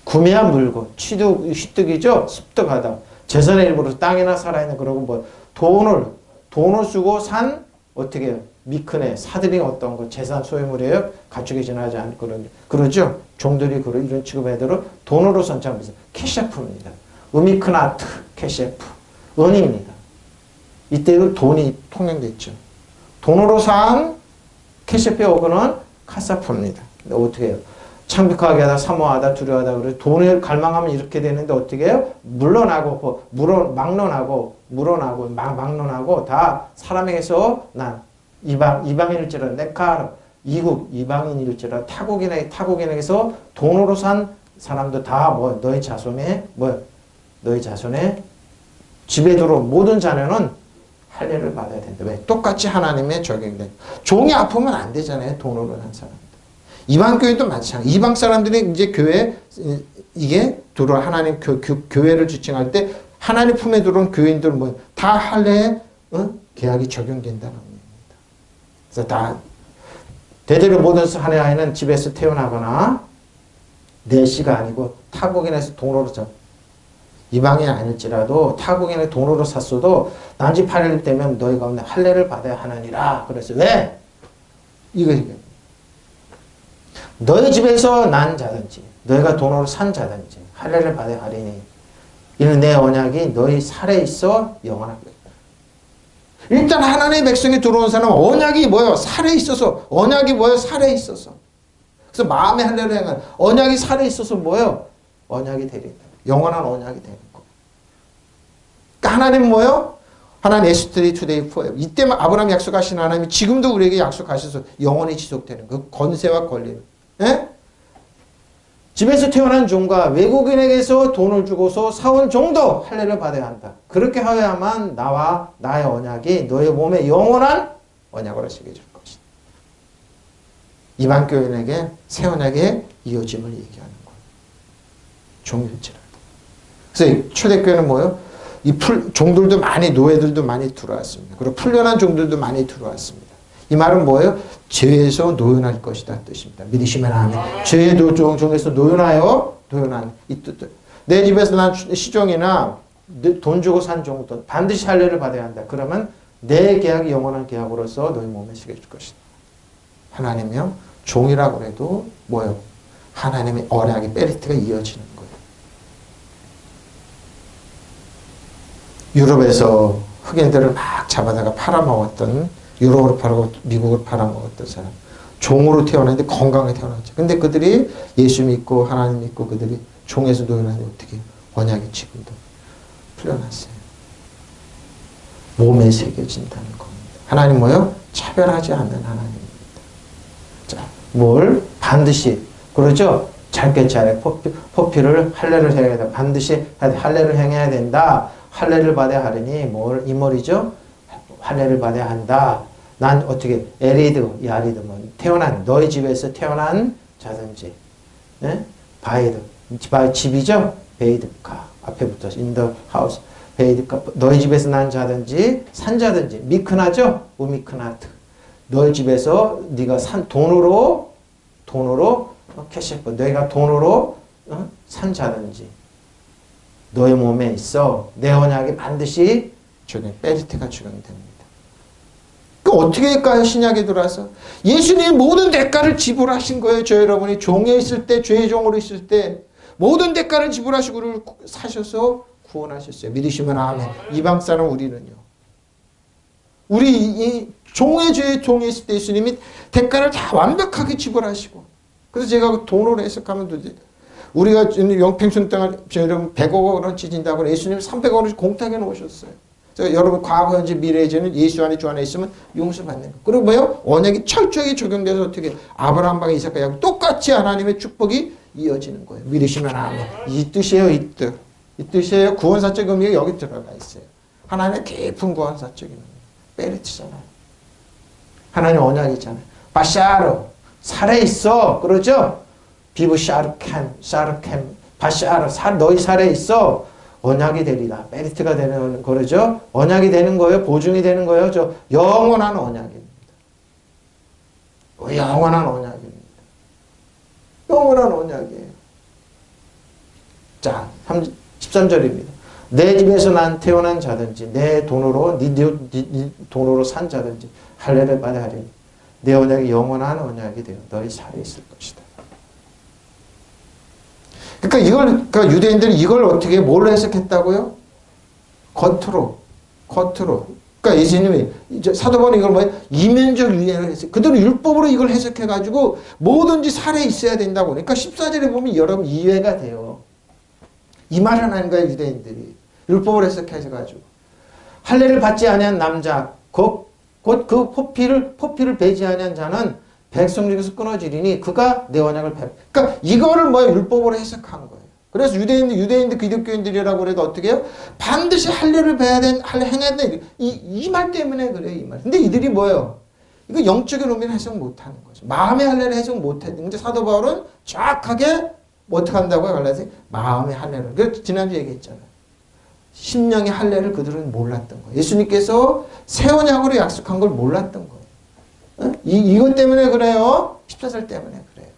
구매한 물건 취득이죠. 습득하다. 재산의 일부로 땅이나 살아있는 그러고 뭐 돈을 쓰고 산 어떻게 해요? 미크네 사들이 어떤 거 재산 소유물이에요. 가축에 지나지 않고 그러죠. 종들이 이런 취급해도 돈으로 선착해서 캐셰프입니다. 우미크나트 캐셰프 은입니다. 이때 그 돈이 통용됐죠. 돈으로 산 캐셰프의 어근은 카사프입니다. 어떻게 해요? 창피하게 하다, 사모하다, 두려워하다, 그래. 돈을 갈망하면 이렇게 되는데 어떻게 해요? 막론하고, 다 사람에게서 난 이방인일지라, 네카르, 이방인일지라, 타국인에게서 돈으로 산 사람도 다 너희 자손의 집에 들어온 모든 자녀는 할례를 받아야 된다. 왜? 똑같이 하나님의 적용된. 종이 아프면 안 되잖아요. 돈으로 산 사람. 이방 교회도 마찬가지. 이방 사람들이 이제 교회 이게 들어 하나님 교회를 지칭할 때 하나님 품에 들어온 교인들 다 할례 계약이 적용된다는 의미입니다. 그래서 다 대대로 모든 한 해 아이는 집에서 태어나거나 내 씨가 아니고 타국인에서 돈으로 이방인이 아닐지라도 타국인의 돈으로 샀어도 난지 8일 되면 너희 가운데 할례를 받아야 하느니라. 그래서 왜? 이거 너희 집에서 난 자든지 너희가 돈으로 산 자든지 할례를 받아야 하리니 이는 내 언약이 너희 살에 있어 영원하게. 일단 하나님의 백성이 들어온 사람은 언약이 뭐예요? 살에 있어서. 언약이 뭐예요? 살에 있어서. 그래서 마음의 할례를 행한 언약이 살에 있어서 뭐예요? 언약이 되린다. 영원한 언약이 되는 거. 그러니까 하나님 뭐예요? 하나님 yesterday, today, forever. 이때 아브라함 약속하신 하나님이 지금도 우리에게 약속하셔서 영원히 지속되는 그 권세와 권리는. 예? 집에서 태어난 종과 외국인에게서 돈을 주고서 사온 종도 할례를 받아야 한다. 그렇게 하여야만 나와 나의 언약이 너의 몸에 영원한 언약으로 새겨질 것이다. 이방 교인에게 새 언약의 이어짐을 얘기하는 거예요. 종일지라도. 그래서 초대교회는 뭐예요? 종들도 많이 노예들도 많이 들어왔습니다. 그리고 풀려난 종들도 많이 들어왔습니다. 이 말은 뭐예요? 죄에서 노연할 것이다 뜻입니다. 믿으시면 아멘. 죄의 종에서 노연하여 이 뜻들. 내 집에서 난 시종이나 돈 주고 산 종도 반드시 할례를 받아야 한다. 그러면 내 계약이 영원한 계약으로서 너희 몸에 새겨질 것이다. 하나님이요 종이라고 해도 뭐예요? 하나님의 언약의 베리트가 이어지는 거예요. 유럽에서 흑인들을 막 잡아다가 팔아먹었던 유럽으로 팔고 미국으로 팔아먹었던 사람. 종으로 태어났는데 건강하게 태어났죠. 근데 그들이 예수 믿고 하나님 믿고 그들이 종에서 노예하는데 어떻게 언약이 지금도 풀려났어요. 몸에 새겨진다는 겁니다. 하나님 뭐요? 차별하지 않는 하나님입니다. 자, 뭘 반드시 그러죠? 짧게 포피를 할례를 해야 된다. 반드시 할례를 행해야 된다. 할례를 받아야 하리니 이 말이죠? 할례를 받아야 한다. 난 어떻게 에리드, 야리드 뭐 태어난 너희 집에서 태어난 자든지, 네? 바이드 집이죠? 베이드카 앞에 붙어서 in the house 베이드카 너희 집에서 난 자든지 산 자든지 미크나죠? 우미크나트 너희 집에서 네가 산 돈으로 캐시프 너희가 돈으로 산 자든지 너의 몸에 있어 내 언약이 반드시 베리트가 적용됩니다. 어떻게 할까요? 신약에 들어와서 예수님이 모든 대가를 지불하신 거예요. 저 여러분이 종에 있을 때 죄의 종으로 있을 때 모든 대가를 지불하시고 우리를 사셔서 구원하셨어요. 믿으시면 아멘. 이방 사람 우리는요. 우리 이 종의 죄의 종에 있을 때 예수님이 대가를 다 완벽하게 지불하시고 그래서 제가 돈으로 해석하면 되지. 우리가 영평순 땅을 여러분 100억 원을 지진다고 예수님 300억 원을 공탁해 놓으셨어요. 여러분 과거 현재 미래에는 예수 안에 주 안에 있으면 용서받는 거. 그리고 뭐요? 언약이 철저하게 적용돼서 어떻게 아브라함과 이삭과 야곱 똑같이 하나님의 축복이 이어지는 거예요. 믿으시면 아멘. 이 뜻이에요. 이 뜻. 이 뜻이에요. 구원사적 의미가 여기 들어가 있어요. 하나님의 깊은 구원사적 의미. 베리트잖아요. 하나님 언약이잖아요. 바샤르 살에 있어. 그러죠? 비브 샤르캠 바샤르 너희 살에 있어. 언약이 되리라. 베리트가 되는 거죠. 언약이 되는 거예요. 보증이 되는 거예요. 저 영원한 언약입니다. 영원한 언약입니다. 영원한 언약이에요. 자, 13절입니다. 내 집에서 난 태어난 자든지 내 돈으로 네 돈으로 산 자든지 할례를 받아야 하리니 내 언약이 영원한 언약이 되어 너희 살에 있을 것이다. 그러니까 유대인들이 이걸 어떻게 뭘로 해석했다고요? 겉으로. 그러니까 예수님이 사도 바울은 이걸 뭐예요? 이면적 유예를 했어요. 그들은 율법으로 이걸 해석해가지고 뭐든지 살에 있어야 된다고. 그러니까 14절에 보면 여러분 이해가 돼요. 이 말은 하는 거예요, 유대인들이. 율법으로 해석해가지고. 할례를 받지 아니한 남자, 곧 그 포피를 베지 아니한 자는 백성 중에서 끊어지리니 그가 내 언약을 그러니까 이거를 율법으로 해석한 거예요. 그래서 유대인들 기독교인들이라고 그래도 어떻게 해요? 반드시 할례를 행해야 돼. 이 말 때문에 그래요, 이 말. 근데 이들이 뭐예요? 이거 영적인 의미를 해석 못 하는 거죠. 마음의 할례를 해석 못 해. 근데 사도 바울은 정확하게 어떻게 한다고요? 갈라디아서 마음의 할례를. 그래서 지난주에 얘기했잖아요. 심령의 할례를 그들은 몰랐던 거예요. 예수님께서 새 언약으로 약속한 걸 몰랐던 거예요. 이것 때문에 그래요. 14절 때문에 그래요.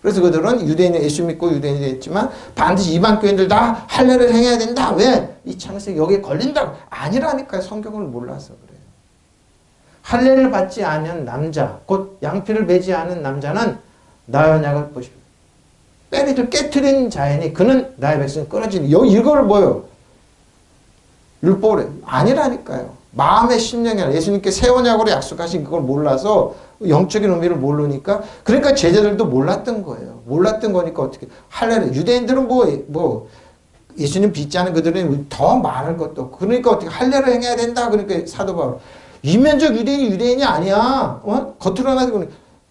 그래서 그들은 예수 믿고 유대인이 됐지만 반드시 이방 교인들 다 할례를 행해야 된다. 왜? 이 창세기 여기에 걸린다고. 아니라니까요. 성경을 몰라서 그래요. 할례를 받지 않은 남자, 곧 양피를 베지 않은 남자는 나의 언약을 보십시오. 빼리를 깨트린 자이니 그는 나의 백성이 끊어지니. 이걸 뭐요? 율법으로 아니라니까요. 마음의 심령이 아니라 예수님께 새 언약으로 약속하신 그걸 몰라서 영적인 의미를 모르니까 그러니까 제자들도 몰랐던 거예요. 몰랐던 거니까 어떻게 할례를 유대인들은 예수님 믿지 않은 그들은 더 많을 것도 없고 그러니까 어떻게 할례를 행해야 된다. 그러니까 사도 바울 이면적 유대인이 아니야. 겉으로 나서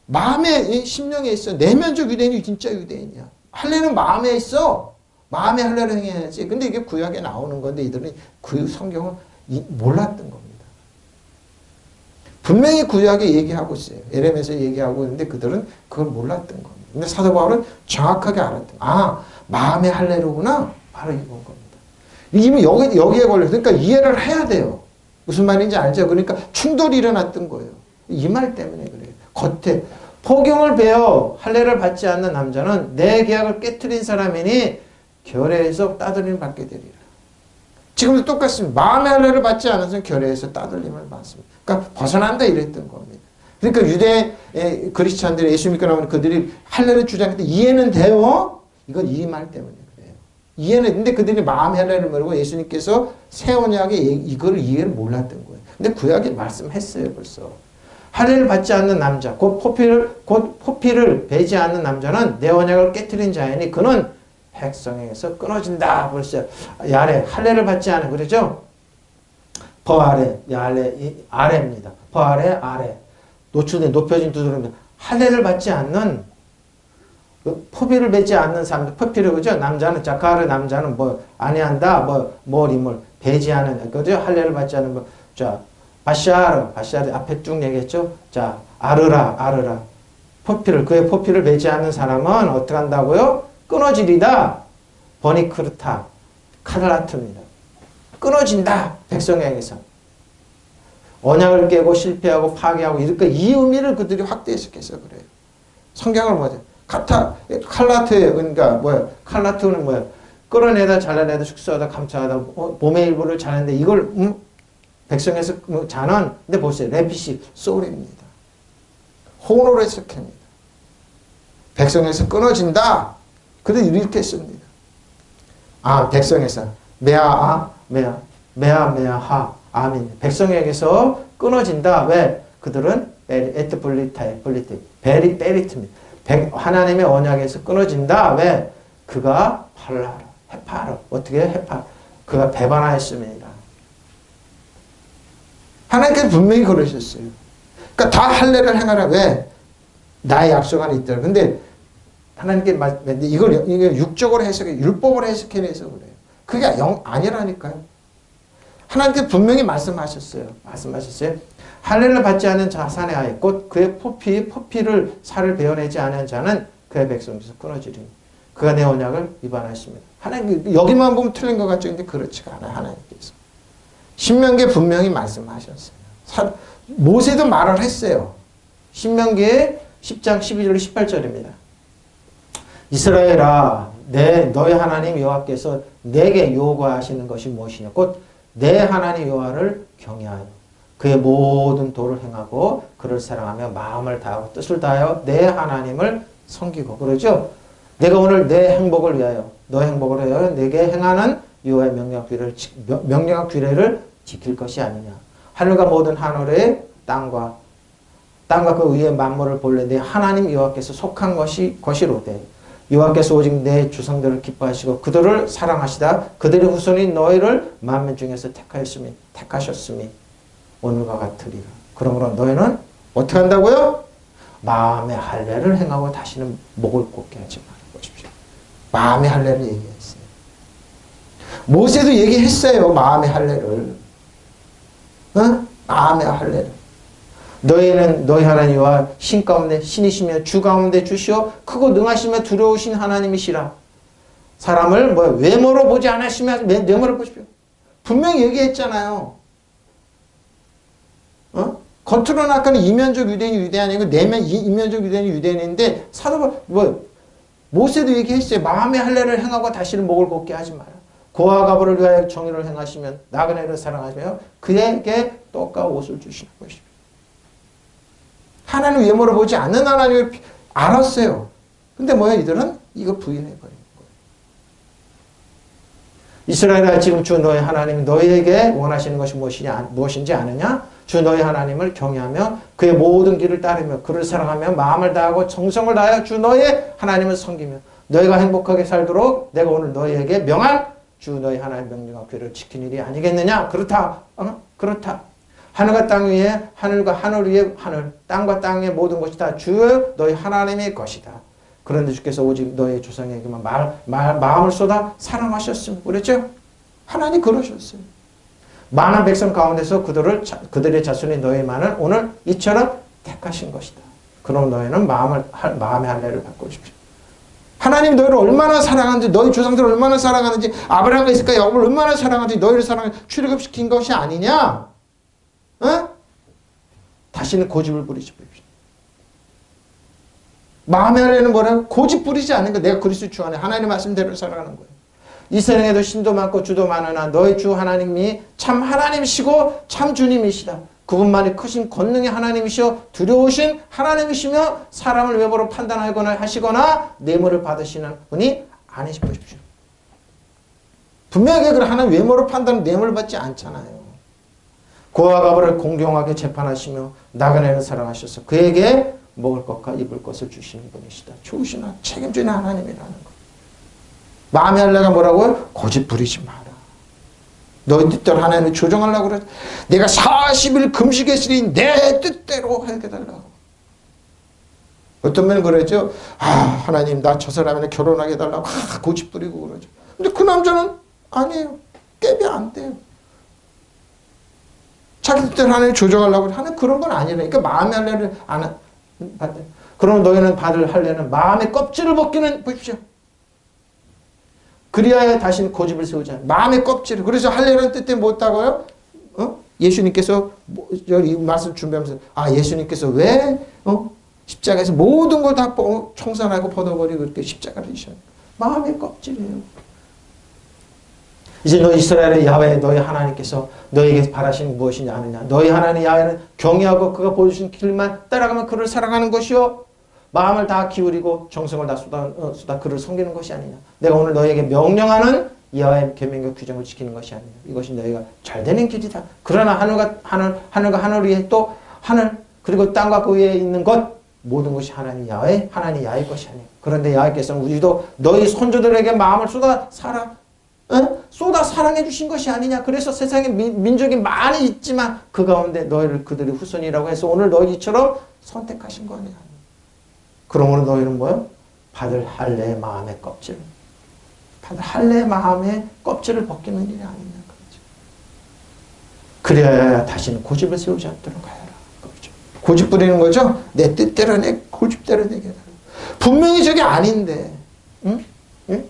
마음의 심령에 있어. 내면적 유대인이 진짜 유대인이야. 할례는 마음에 있어. 마음의 할례를 행해야지. 근데 이게 구약에 나오는 건데 이들은 그 성경을 몰랐던 겁니다. 분명히 구약에 얘기하고 있어요. 에레미야에서 얘기하고 있는데 그들은 그걸 몰랐던 겁니다. 근데 사도 바울은 정확하게 알았던 마음의 할례로구나. 바로 이건 겁니다. 이미 여기에 걸려서 그러니까 이해를 해야 돼요. 무슨 말인지 알죠? 그러니까 충돌이 일어났던 거예요. 이 말 때문에 그래요. 겉에 포경을 베어 할례를 받지 않는 남자는 내 계약을 깨트린 사람이니 결례에서 따돌림을 받게 되리라. 지금도 똑같습니다. 마음의 할례를 받지 않아서 결례에서 따돌림을 받습니다. 그러니까 벗어난다 이랬던 겁니다. 그러니까 유대 그리스찬들이 예수 믿고 나오는 그들이 할례를 주장했는데 이해는 돼요. 이건 이 말 때문에 그래요. 이해는 근데 그들이 마음의 할례를 모르고 예수님께서 새 언약에 이거를 이해를 몰랐던 거예요. 근데 구약에 말씀했어요 벌써. 할례를 받지 않는 남자, 곧 포피를 베지 않는 남자는 내 언약을 깨뜨린 자이니 그는 백성에게서 끊어진다. 벌써 야레, 할례를 받지 않은, 그러죠? 버아레, 야레, 아래입니다. 버아레, 아래. 노출된, 높여진 두 사람입니다. 할례를 받지 않는, 포피를 베지 않는 사람, 포피를, 그죠? 남자는, 자카르 남자는 뭐, 아니한다, 뭘 베지 않은, 그죠? 할례를 받지 않는, 뭐, 자, 바샤르 앞에 쭉 얘기했죠? 자, 아르라. 그의 포피를 베지 않는 사람은 어떻게 한다고요? 끊어지리다. 버니크르타. 카를라트입니다. 끊어진다. 백성에게서. 언약을 깨고 실패하고 파괴하고, 이렇게 이 의미를 그들이 확대해석해서 그래요. 성경을 뭐죠? 칼라트예요. 그러니까 칼라트는 뭐야? 끌어내다 잘라내다 축소하다 감춰하다 몸의 일부를 자는데 이걸 백성에서 자는, 근데 보세요. 레피시 소울입니다. 호노로 해석합니다. 백성에서 끊어진다. 그래서 이렇게 씁니다. 백성에서 메아하 아민. 백성에게서 끊어진다. 왜? 그들은 베리트입니다. 하나님의 언약에서 끊어진다. 왜? 그가 헤파로 어떻게 헤파? 그가 배반하였습니다. 하나님께서 분명히 그러셨어요. 그러니까 다 할례를 행하라. 왜? 나의 약속 안에 있더라. 근데 하나님께 이걸 육적으로 해석해, 율법으로 해석해내서 그래요. 그게 아니라니까요. 하나님께서 분명히 말씀하셨어요. 할례를 받지 않은 자산의 아이, 곧 그의 포피를 살을 베어내지 않은 자는 그의 백성에서 끊어지리니 그가 내 언약을 위반하십니다. 하나님, 여기만 보면 틀린 것 같죠. 근데 그렇지가 않아요. 하나님께서. 신명기에 분명히 말씀하셨어요. 모세도 말을 했어요. 신명기에 10장 12절 18절입니다. 이스라엘아, 너희 하나님 여호와께서 내게 요구하시는 것이 무엇이냐? 곧 내 하나님 여호와를 경외하여 그의 모든 도를 행하고 그를 사랑하며 마음을 다하고 뜻을 다하여 내 하나님을 섬기고, 그러죠? 내가 오늘 내 행복을 위하여, 너의 행복을 위하여 내게 행하는 여호와의 명령과 규례를 지킬 것이 아니냐. 하늘과 모든 하늘의 땅과 그 위의 만물을 본래 내 하나님 여호와께서 속한 것이로되 여호와께서 오직 내 주성들을 기뻐하시고 그들을 사랑하시다. 그들의 후손이 너희를 만민 중에서 택하셨음이 오늘과 같으리라. 그러므로 너희는 어떻게 한다고요? 마음의 할례를 행하고 다시는 목을 곱게 하지 말아보십시오. 마음의 할례를 얘기했어요. 모세도 얘기했어요. 마음의 할례를. 마음의 할례를. 너희는 너희 하나님과 신 가운데 신이시며 주 가운데 주시오 크고 능하시며 두려우신 하나님이시라. 사람을 외모로 보지 않으시며 내모를 보십시오. 분명히 얘기했잖아요. 겉으로는 아까는 이면적 유대인이 유대인이고 내면 이면적 유대인이 유대인인데 모세도 얘기했어요. 마음의 할례를 행하고 다시는 목을 곱게 하지 마라. 고아 가부를 위하여 정의를 행하시면 나그네를 사랑하시며 그에게 떡과 옷을 주시는 것입니다. 하나님 외모를 보지 않는 하나님을 알았어요. 근데 이들은 이거 부인해버린 거예요. 이스라엘아, 지금 주 너희 하나님 너희에게 원하시는 것이 무엇인지 아느냐? 주 너희 하나님을 경외하며 그의 모든 길을 따르며 그를 사랑하며 마음을 다하고 정성을 다하여 주 너희의 하나님을 섬기며 너희가 행복하게 살도록 내가 오늘 너희에게 명한 주 너희 하나님의 명령과 규례를 지키는 일이 아니겠느냐? 그렇다. 그렇다. 하늘과 땅 위에 하늘과 하늘 위에 하늘, 땅과 땅의 모든 것이 다 주 너희 하나님의 것이다. 그런데 주께서 오직 너희 조상에게만 마음을 쏟아 사랑하셨습니다. 그랬죠? 하나님 그러셨어요. 많은 백성 가운데서 그들의 자손이 너희만을 오늘 이처럼 택하신 것이다. 그럼 너희는 마음의 할례를 받고 싶죠. 하나님 너희를 얼마나 사랑하는지, 너희 조상들을 얼마나 사랑하는지, 아브라함과 이삭과 야곱을 얼마나 사랑하는지 너희를 출애굽시킨 것이 아니냐? 다시는 고집을 부리지 마십시오. 마음의 할례는 뭐라고? 고집 부리지 않는 거. 내가 그리스도 주 안에 하나님의 말씀대로 살아가는 거예요. 이 세상에도 신도 많고 주도 많으나 너희 주 하나님이 참 하나님이시고 참 주님이시다. 그분만이 크신 권능의 하나님이시여 두려우신 하나님이시며 사람을 외모로 판단하거나 하시거나 뇌물을 받으시는 분이 아니십시오. 분명하게 하나님 외모로 판단하는 뇌물을 받지 않잖아요. 그와 가버를 공경하게 재판하시며 나그네를 사랑하셔서 그에게 먹을 것과 입을 것을 주시는 분이시다. 좋으신 책임지는 하나님이라는 거. 마음에 하려가 뭐라고요? 고집 부리지 마라. 너희 뜻대로 하나님을 조정하려고 그래. 내가 40일 금식했으니 내 뜻대로 하게 달라고. 어떤 면은 그러죠. 하나님 나 저 사람이랑 결혼하게 해달라고 고집 부리고 그러죠. 근데 그 남자는 아니에요. 깨비 안 돼요. 자기 뜻대로 하나님 조정하려고 하는 그런 건 아니라니까. 마음의 할례를 안 받아. 그러면 너희는 받을 할례는 마음의 껍질을 벗기는 보십시오. 그리하여 다시는 고집을 세우지 않아. 마음의 껍질을. 그래서 할례라는 뜻에 뭐였다고요? 예수님께서 이 말씀 준비하면서 예수님께서 왜 십자가에서 모든 걸 다 청산하고 벗어버리고 그렇게 십자가를 지셨어요. 마음의 껍질이에요. 이제 너 이스라엘의 야훼 너희 하나님께서 너희에게 바라시는 무엇이냐 아느냐. 너희 하나님 야훼는 경외하고 그가 보여주신 길만 따라가면 그를 사랑하는 것이요. 마음을 다 기울이고 정성을 다 쏟아 그를 섬기는 것이 아니냐. 내가 오늘 너희에게 명령하는 야훼의 계명과 규정을 지키는 것이 아니냐. 이것이 너희가 잘 되는 길이다. 그러나 하늘과 하늘 위에 또 하늘 그리고 땅과 그 위에 있는 것 모든 것이 하나님 야훼 것이 아니야. 그런데 야훼께서는 우리도 너희 손주들에게 마음을 쏟아 사랑해 주신 것이 아니냐. 그래서 세상에 민족이 많이 있지만 그 가운데 너희를 그들이 후손이라고 해서 오늘 너희처럼 선택하신 거 아니야. 그러므로 너희는 뭐요? 받을 할례의 마음의 껍질. 받을 할례의 마음의 껍질을 벗기는 일이 아니냐. 그렇죠. 그래야 다시는 고집을 세우지 않도록 하여라. 그렇죠. 고집 부리는 거죠? 내 뜻대로 내 고집대로 되게 해달라. 분명히 저게 아닌데. 응? 응?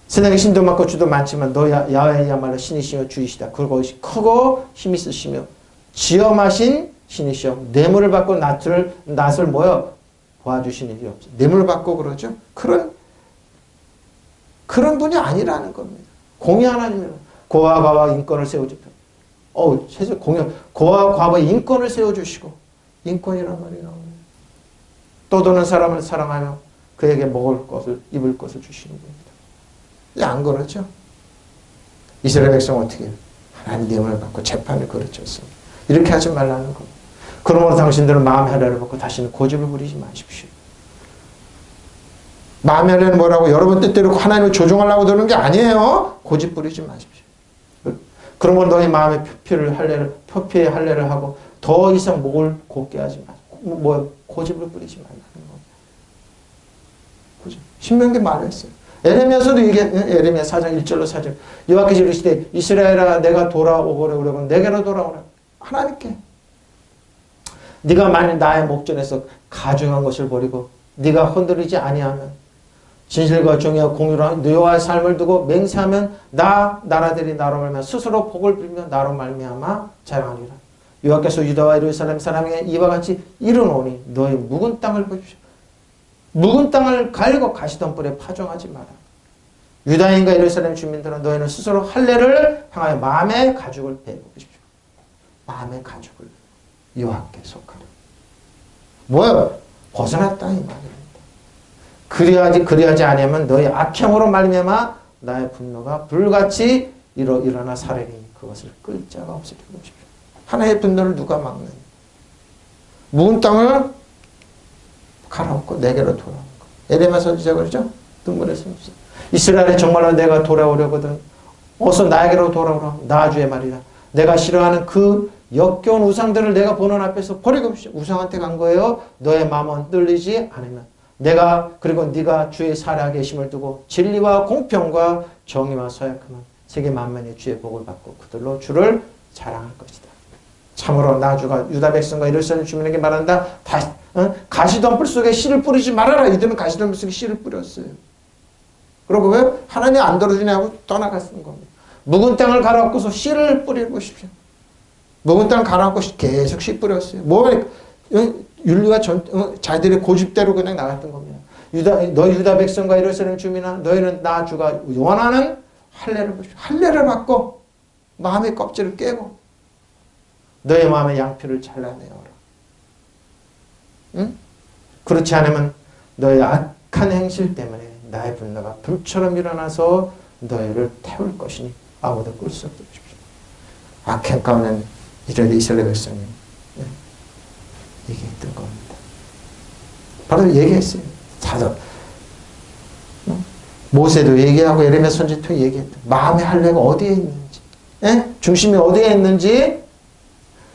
세상에 신도 많고 주도 많지만 너 야훼야말로 신이시여 주이시다. 그것이 크고 힘이 있으시며 지엄하신 신이시여 뇌물을 받고 낫을 뭐여 도와주시는 일이 없어. 뇌물을 받고 그러죠. 그런 분이 아니라는 겁니다. 공의 하나님은 고와 과와 인권을 세워주죠. 고와 과의 인권을 세워주시고 인권이란 말이 나옵니다. 떠도는 사람을 사랑하며 그에게 먹을 것을 입을 것을 주시는 겁니다. 안 그러죠? 이스라엘 백성 어떻게 해요? 하나님 뇌물을 받고 재판을 거르쳤습니다. 이렇게 하지 말라는 겁니다. 그러므로 당신들은 마음의 할례를 받고 다시는 고집을 부리지 마십시오. 마음의 할례는 뭐라고? 여러분 뜻대로 하나님을 조종하려고 드는 게 아니에요. 고집 부리지 마십시오. 그러므로 너희 마음의 표피의 할례를 하고 더 이상 목을 곧게 하지 마십시오. 고집을 부리지 말라는 겁니다. 고집. 신명기 말했어요. 에레미야서도 이게 에레미야 4장 1절로 4절 여호와께서 이르시되 이스라엘아 내가 돌아오거라 그러면 내게로 돌아오라. 하나님께 네가 만일 나의 목전에서 가증한 것을 버리고 네가 흔들리지 아니하면 진실과 정의와 공의로 너와의 삶을 두고 맹세하면 나라들이 나로 말미암아 스스로 복을 빌며 나로 말미암아 자랑하리라. 여호와께서 유다와 예루살렘 사람에게 이와 같이 이르노니 너희 묵은 땅을 보십시오. 묵은 땅을 갈고 가시덤불에 파종하지 마라. 유다인과 예루살렘 주민들은 너희는 스스로 할례를 향하여 마음의 가죽을 베어보십시오. 마음의 가죽을 여호와께 속하라. 뭐요? 벗어났다 이 말입니다. 그리하지 아니하면 너희 악행으로 말미암아 나의 분노가 불같이 일어나 사르리니 그것을 끌 자가 없으리라. 보십시오. 하나님의 분노를 누가 막느냐? 묵은 땅을 갈아엎고 내게로 돌아오는 거. 에레미야 선지자가 그러죠? 눈물의 선지자. 이스라엘에 정말로 내가 돌아오려거든 어서 나에게로 돌아오라. 나 주의 말이다. 내가 싫어하는 그 역겨운 우상들을 내가 보는 앞에서 버리고 없이 우상한테 간 거예요. 너의 마음은 흔들리지 않으면 그리고 네가 주의 살아계심을 두고 진리와 공평과 정의와 서약함은 세계 만민의 주의 복을 받고 그들로 주를 자랑할 것이다. 참으로 나 주가 유다 백성과 예루살렘 주민에게 말한다. 가시덤불 속에 씨를 뿌리지 말아라. 이들은 가시덤불 속에 씨를 뿌렸어요. 그리고 왜? 하나님 안 들어주냐고 떠나갔는 겁니다. 묵은 땅을 갈아엎고서 씨를 뿌려보십시오. 묵은 땅을 갈아엎고 계속 씨 뿌렸어요. 윤리와 자기들의 고집대로 그냥 나갔던 겁니다. 너희 유다 백성과 예루살렘 주민아 너희는 나 주가 원하는 할례를 보십시오. 할례를 받고 마음의 껍질을 깨고 너의 마음의 양피를 잘라내어라. 응? 그렇지 않으면 너의 악한 행실 때문에 나의 분노가 불처럼 일어나서 너희를 태울 것이니 아무도 끌 수 없다. 악행 가운데 이스라엘 백성이 얘기했던 겁니다. 바로 얘기했어요. 다들 모세도 얘기하고 예레미야 선지도 얘기했다. 마음의 할례가 어디에 있는지, 중심이 어디에 있는지,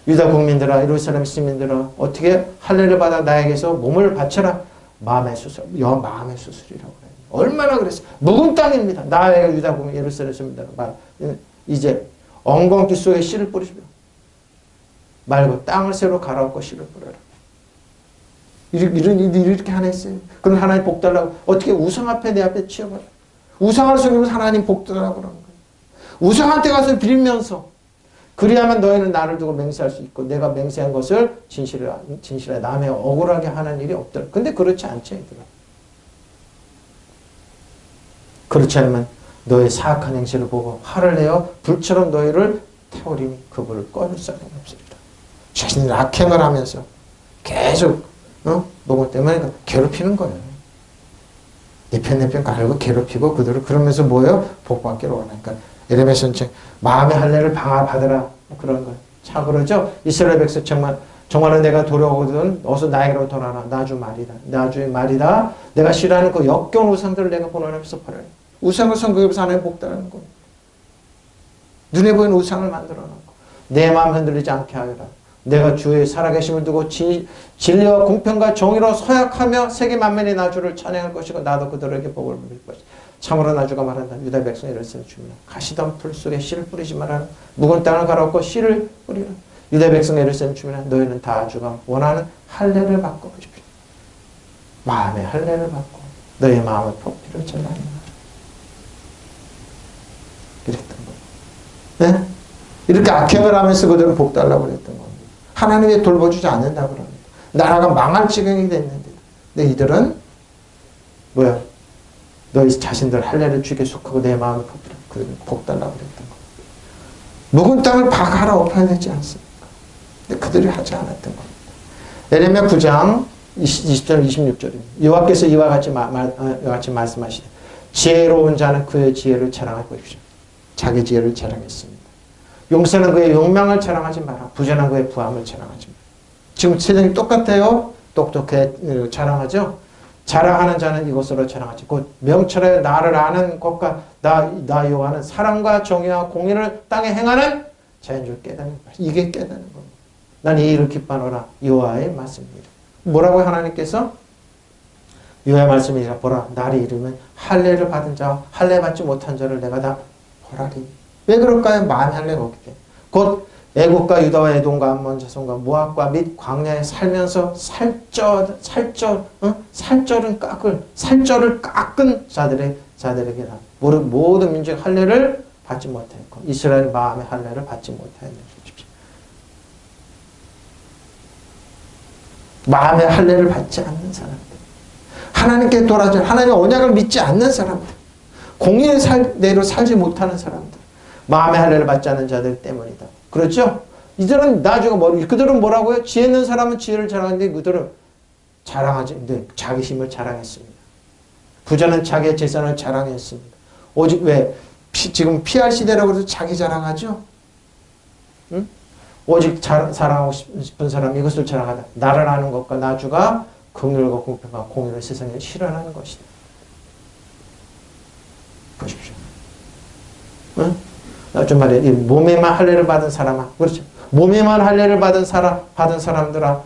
유다 국민들아, 예루살렘 시민들아, 어떻게 할례를 받아 나에게서 몸을 바쳐라. 마음의 수술, 마음의 수술이라고 그래요. 얼마나 그랬어요. 묵은 땅입니다. 나에게 유다 국민, 예루살렘 시민들아, 이제 엉겅퀴 속에 씨를 뿌리시며 말고 땅을 새로 갈아엎고 씨를 뿌려라. 이렇게 하나 했어요. 그럼 하나님 복 달라고. 어떻게 우상 앞에 내 앞에 치워봐라. 우상을 섬기면서 하나님 복 달라고 그러는 거예요. 우상한테 가서 빌면서 그리하면 너희는 나를 두고 맹세할 수 있고 내가 맹세한 것을 진실에 남의 억울하게 하는 일이 없더라. 근데 그렇지 않죠, 얘들아. 그렇지 않으면 너의 사악한 행실을 보고 화를 내어 불처럼 너희를 태우리니 그 불을 꺼줄 사람이 없습니다. 자신이 악행을 하면서 계속 녹음 때문에 괴롭히는 거예요. 내 편 갈고 괴롭히고 그들을 그러면서 뭐예요? 복받기로 원하니까. 예레미야 선생 마음의 할례를 받으라 그런 거예요. 자 그러죠. 이스라엘 백성 정말로 내가 돌아오거든 어서 나에게로 돌아라. 나주 말이다. 나주의 말이다. 내가 싫어하는 그 역겨운 우상들을 내가 보내면서 버려요. 우상을 섬기면서 하나님 복달하는 거예요. 눈에 보이는 우상을 만들어놓고 내 마음 흔들리지 않게 하여라. 내가 주의 살아계심을 두고 진리와 공평과 정의로 서약하며 세계 만민의 나주를 찬양할 것이고 나도 그들에게 복을 누릴 것이다. 참으로 나주가 말한다. 유다 백성이 이랬으니 주민아 가시던 풀 속에 씨를 뿌리지 말아라. 묵은 땅을 갈아엎고 씨를 뿌리라. 유다 백성이 이랬으니 주민아 너희는 다 주가 원하는 할례를 받고 보십시오. 마음의 할례를 받고 너희 마음의 포피를 전하니라. 이랬던 거예요. 네? 이렇게 악행을 하면서 그들은 복 달라고 그랬던 겁니다. 하나님이 돌봐주지 않는다고 그럽니다. 나라가 망할 지경이 됐는데 근데 이들은 뭐야? 너희 자신들 할례를 주게 속하고 내 마음을 복 달라고 그랬던 겁니다. 묵은 땅을 갈아엎어야 되지 않습니까? 근데 그들이 하지 않았던 겁니다. 예레미야 9장 20절 26절입니다. 여호와께서 이와 같이 말씀하시되 지혜로운 자는 그의 지혜를 자랑할 것이죠. 자기 지혜를 자랑했습니다. 용사는 그의 용망을 자랑하지 마라. 부자는 그의 부함을 자랑하지 마라. 지금 세상이 똑같아요. 똑똑해 자랑하죠. 자랑하는 자는 이것으로 자랑하지. 곧 명철하여 나를 아는 것과 나 여호와는 사랑과 정의와 공의를 땅에 행하는 자인 줄 깨닫는 것. 이게 깨닫는 겁니다. 난 이 일을 기뻐하노라. 여호와의 말씀입니다. 뭐라고 하나님께서? 여호와의 말씀이라 보라. 날이 이르면 할례를 받은 자, 할례 받지 못한 자를 내가 다 보라리. 왜 그럴까요? 마음의 할례가 없기 때문에. 곧 애국과 유다와 에돔과 암몬 자손과 모압과 및 광야에 살면서 살절을 깎은 자들에게나 모든 민족 할례를 받지 못했고 이스라엘 마음의 할례를 받지 못하였느니라. 마음의 할례를 받지 않는 사람들, 하나님께 돌아질 하나님의 언약을 믿지 않는 사람들, 공의의 대로 살지 못하는 사람들, 마음의 할례를 받지 않는 자들 때문이다. 그렇죠? 이들은 나중에 그들은 뭐라고요? 지혜 있는 사람은 지혜를 자랑하는데 그들은 자랑하지, 근데 자기 힘을 자랑했습니다. 부자는 자기의 재산을 자랑했습니다. 오직 왜? 지금 PR 시대라고 해서 자기 자랑하죠? 응? 오직 사랑하고 싶은 사람 이것을 자랑하다. 나를 아는 것과 나주가 긍휼과 공평과 공의를 세상에 실현하는 것이다. 보십시오. 응? 좀 말해. 몸에만 할례를 받은 사람아. 그렇죠. 몸에만 할례를 받은 사람들아.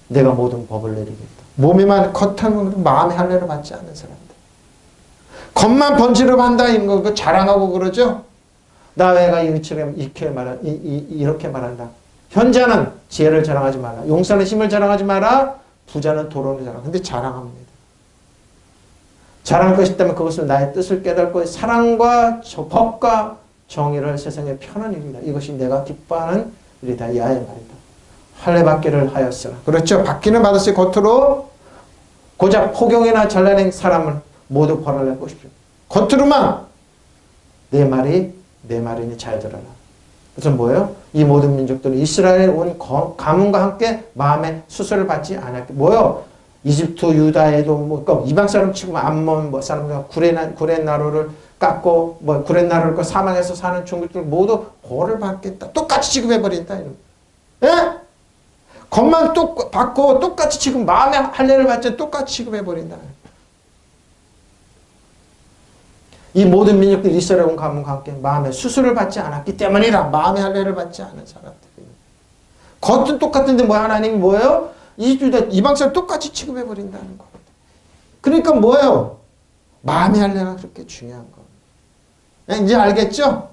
내가 모든 법을 내리겠다. 몸에만 겉한 마음의 할례를 받지 않는 사람들. 겉만 번지르한다 이런 거 자랑하고 그러죠. 나회가 이렇게 말한다. 현자는 지혜를 자랑하지 마라. 용사는 힘을 자랑하지 마라. 부자는 도로를 자랑한다. 근데 자랑합니다. 자랑할 것이 있다면 그것을 나의 뜻을 깨닫고 사랑과 법과 정의를 세상에 펴는 일이다. 이것이 내가 기뻐하는 일이다. 야의 말이다. 할례 받기를 하였으나. 그렇죠. 받기는 받았으니 겉으로 고작 포경이나 잘난 사람을 모두 벌을 내보십시오. 겉으로만 내 말이니 잘 들어라. 그래서 뭐예요? 이 모든 민족들은 이스라엘에 온 가문과 함께 마음의 수술을 받지 않았기. 뭐예요? 이집트, 유다에도 뭐 이방 사람 치고 암몬 뭐 사람들 구렛나루를 깎고 뭐 구렛나루를 사막에서 사는 종족들 모두 벌을 받겠다. 똑같이 취급해 버린다. 예? 것만 받고 똑같이 지금 마음의 할례를 받지 똑같이 취급해 버린다. 이 모든 민족들이 이스라엘 온 가문과 함께 마음의 수술을 받지 않았기 때문이라 마음의 할례를 받지 않은 사람들이. 겉은 똑같은데 뭐 하나님이 뭐예요? 이방 사람 똑같이 취급해 버린다는 겁니다. 그러니까 뭐예요? 마음의 할례가 그렇게 중요한 겁니다. 이제 알겠죠?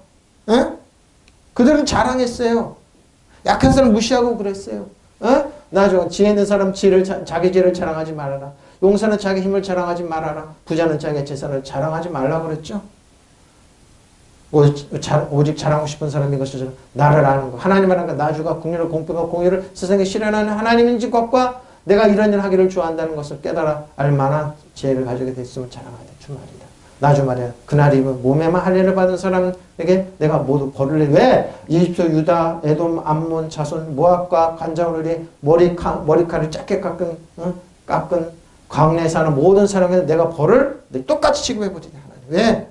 에? 그들은 자랑했어요. 약한 사람 무시하고 그랬어요. 나중 지혜 있는 사람 자기 지혜를 자랑하지 말아라. 용사는 자기 힘을 자랑하지 말아라. 부자는 자기 재산을 자랑하지 말라 그랬죠. 오직 자랑하고 싶은 사람이 이것을 나를 아는 것. 하나님을 아는 것. 나주가 국리를 공평과 공의를 세상에 실현하는 하나님인지 것과 내가 이런 일 하기를 좋아한다는 것을 깨달아 알만한 지혜를 가지게 됐음을 자랑하되 주 말이다. 나주 말이야. 그날이면 몸에만 할례를 받은 사람에게 내가 모두 벌을 내. 왜? 이집트, 유다, 에돔, 암몬, 자손, 모압과 관자원들이 머리칼을 짧게 깎은 광야에 사는 모든 사람에게 내가 벌을 똑같이 취급해버리냐. 왜?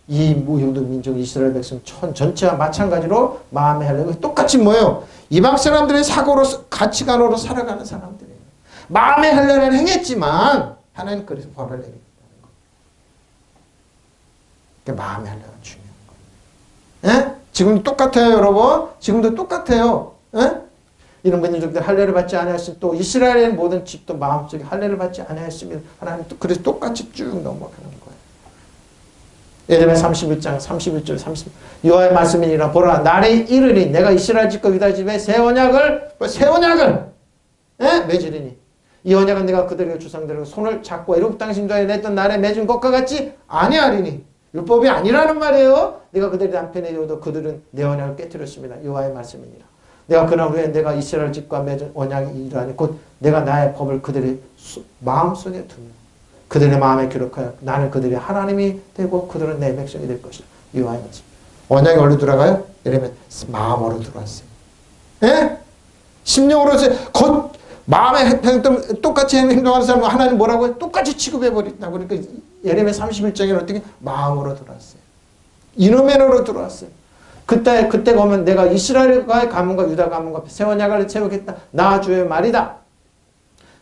이 모든 민족 이스라엘 백성 전체와 마찬가지로 마음의 할례가 똑같이 뭐예요? 이방 사람들의 사고로 가치관으로 살아가는 사람들이에요. 마음의 할례를 행했지만 하나님 그래서 벌을 내리겠다는 거예요. 그러니까 마음의 할례가 중요한 거예요. 예? 지금도 똑같아요, 여러분. 지금도 똑같아요. 예? 이런 민족들 할례를 받지 않았으면 또 이스라엘의 모든 집도 마음속에 할례를 받지 않았으면 하나님 또 그래서 똑같이 쭉 넘어가는 거예요. 예레미야 31장 31절 30 여호와의 말씀이니라 보라 날이 이르리 내가 이스라엘 집과 유다 집에 새 언약을 맺으리니 이 언약은 내가 그들의 조상들에게 손을 잡고 애굽 땅 인도하여 냈던 날에 맺은 것과 같이 아니하리니 율법이 아니라는 말이에요. 내가 그들의 남편에 되어도 그들은 내 언약을 깨뜨렸습니다. 여호와의 말씀이니라. 내가 그날 후에 내가 이스라엘 집과 맺은 언약이 이러하니 곧 내가 나의 법을 그들의 마음속에 두며 그들의 마음에 기록하여 나는 그들의 하나님이 되고 그들은 내 백성이 될 것이다. 여호와의 말씀. 언약이 어디로 들어가요? 이러면 마음으로 들어왔어요. 예? 심령으로 곧 마음에 똑같이 행동하는 사람은 하나님 뭐라고 해요? 똑같이 취급해버린다고. 그러니까 예레미야 31장에는 어떻게 마음으로 들어왔어요. 이노멘으로 들어왔어요. 그때 보면 내가 이스라엘과의 가문과 유다 가문과 새 언약을 세우겠다. 나 주의 말이다.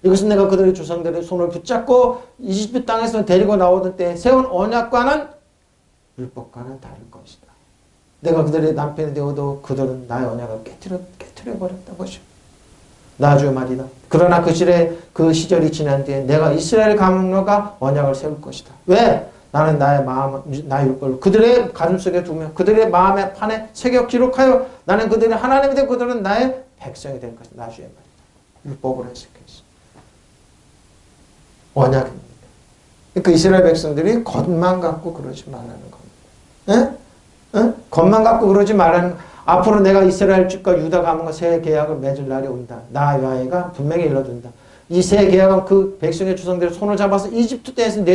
이것은 내가 그들의 조상들의 손을 붙잡고 이집트 땅에서 데리고 나오던 때에 세운 언약과는 율법과는 다를 것이다. 내가 그들의 남편이 되어도 그들은 나의 언약을 깨트려버렸다 것이오. 나 주의 말이다. 그러나 그 시절이 지난 뒤에 내가 이스라엘 가문과 언약을 세울 것이다. 왜? 나는 나의 율법을 그들의 가슴속에 두며 그들의 마음의 판에 새겨 기록하여 나는 그들의 하나님이 되고 그들은 나의 백성이 될 것이다. 나 주의 말이다. 율법으로 해석했어. 언약입니다. 그러니까 이스라엘 백성들이 겉만 갖고 그러지 말라는 겁니다. 겉만 갖고 그러지 말라는 앞으로 내가 이스라엘 집과 유다 가문과 새 계약을 맺을 날이 온다. 나 여호와가 분명히 일러준다. 이 새 계약은 그 백성의 조상들의 손을 잡아서 이집트에서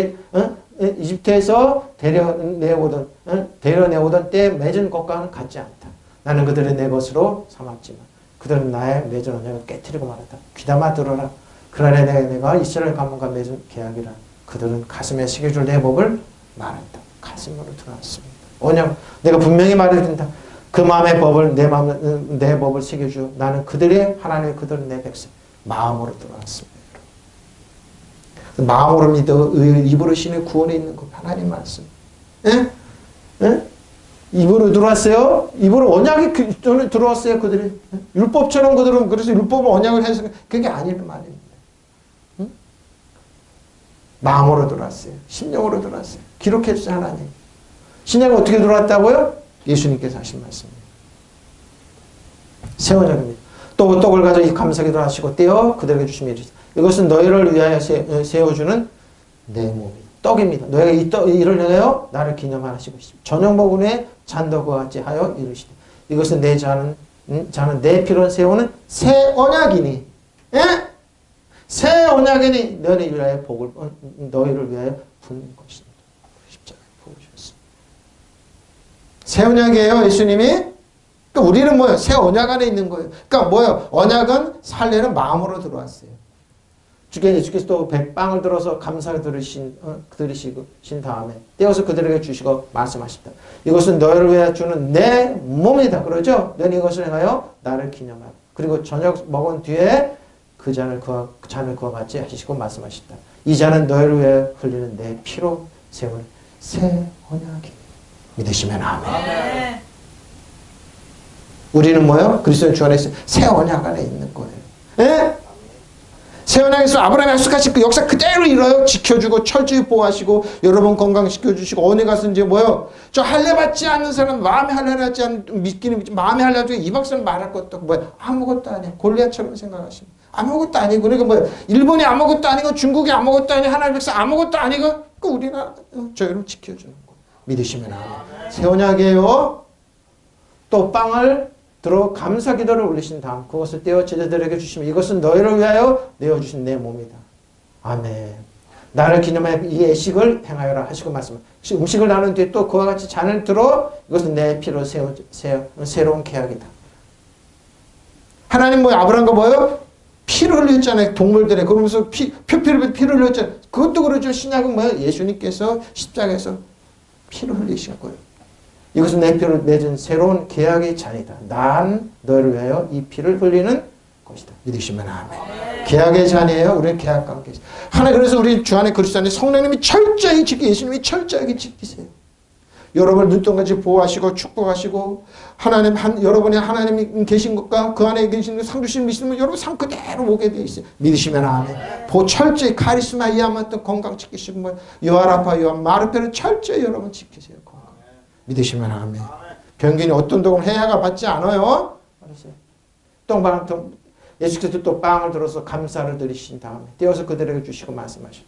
데려내오던 때에 맺은 것과는 같지 않다. 나는 그들을 내 것으로 삼았지만 그들은 나의 맺은 언약을 깨트리고 말았다. 귀담아 들어라. 그러나 내가 이스라엘 가문과 맺은 계약이라 그들은 가슴에 새겨줄 내 법을 말한다. 가슴으로 들어왔습니다. 언약 내가 분명히 말해준다. 그 마음의 법을 내 법을 새겨주. 나는 그들의 하나님 그들은 내 백성. 마음으로 들어왔습니다. 마음으로 믿어 입으로 신의 구원에 있는 것 하나님 말씀. 예? 예? 입으로 들어왔어요. 입으로 언약이 들어왔어요. 그들이 율법처럼 그들은 그래서 율법을 언약을 해서 그게 아니란 말입니다. 응? 마음으로 들어왔어요. 심령으로 들어왔어요. 기록해 주신 하나님. 신약은 어떻게 들어왔다고요? 예수님께서 하신 말씀입니다. 새 언약입니다. 또 떡을 가져 이 감사기도 하시고 떼어 그들에게 주시며 이르시되 이것은 너희를 위하여 세워주는 내 몸이다. 떡입니다. 너희가 이를 내어 나를 기념하시고 저녁 먹은 후에 잔덕과 같이 하여 이르시되 이것은 내 자는 내 피로 세우는 새 언약이니 예? 새 언약이니 너희를 위하여 붓는 것이다. 십자가에 부으셨습니다. 새 언약이에요. 예수님이. 그러니까 우리는 뭐예요? 새 언약 안에 있는 거예요. 그러니까 뭐예요? 언약은 살례는 마음으로 들어왔어요. 주께 예수께서 빵을 들어서 감사를 드리신 다음에 떼어서 그들에게 주시고 말씀하셨다. 이것은 너희를 위하여 주는 내 몸이다. 그러죠? 너는 이것을 행하여 나를 기념하라. 그리고 저녁 먹은 뒤에 그 잔을 그와 같이 하시고 말씀하셨다. 이 잔은 너희를 위하여 흘리는 내 피로 세운 새 언약이. 믿으시면 아멘. 아멘. 우리는 뭐요? 그리스도 주 안에 새 언약 안에 있는 거예요. 예? 새 언약에서 아브라함의 약속하신 그 역사 그대로 이뤄요. 지켜주고 철저히 보호하시고 여러분 건강시켜주시고 어디 가서 이제 뭐요? 저 할례 받지 않는 사람, 마음에 할례 받지 않는 믿기는 마음에 할례 중에 이 박사는 말할 것도 뭐야? 아무것도 아니야. 골리앗처럼 생각하시면 아무것도 아니고 그러니까 뭐야? 일본이 아무것도 아니고 중국이 아무것도 아니고 하나님 백성 아무것도 아니고 그 우리나라 저 여러분 지켜주는 거 믿으시면 아멘. 새 언약이에요. 또 빵을 들어 감사 기도를 올리신 다음 그것을 떼어 제자들에게 주시면 이것은 너희를 위하여 내어주신 내 몸이다. 아멘. 나를 기념하여 이 예식을 행하여라 하시고 말씀. 음식을 나눈 뒤에 또 그와 같이 잔을 들어 이것은 내 피로 새로운 계약이다. 하나님 뭐예요? 아브라함과 뭐예요? 피를 흘렸잖아요. 동물들에. 그러면서 피를 흘렸잖아요. 그것도 그러죠. 신약은 뭐예요? 예수님께서 십자가에서 피를 흘리신 거예요. 이것은 내 피를 맺은 새로운 계약의 잔이다. 난 너를 위하여 이 피를 흘리는 것이다. 믿으시면 아멘. 계약의 잔이에요. 우리는 계약 관계. 하나님 그래서 우리 주 안에 그리스도 안에 성령님이 철저히 예수님이 철저하게 지키세요. 여러분을 눈동같이 보호하시고 축복하시고 여러분이 하나님이 계신 것과 그 안에 계신 상주신 믿으시면 여러분 삶 그대로 오게 되어 있어요. 믿으시면 아멘. 철저히 카리스마 이하만도 건강 지키시고 뭐 요아라파 요한 마르페를 철저히 여러분 지키세요. 믿으시면 아멘. 병균이 어떤 독을 해야가 받지 않아요. 알았어요. 예수께서 또 빵을 들어서 감사를 드리신 다음에 떼어서 그들에게 주시고 말씀하셨다.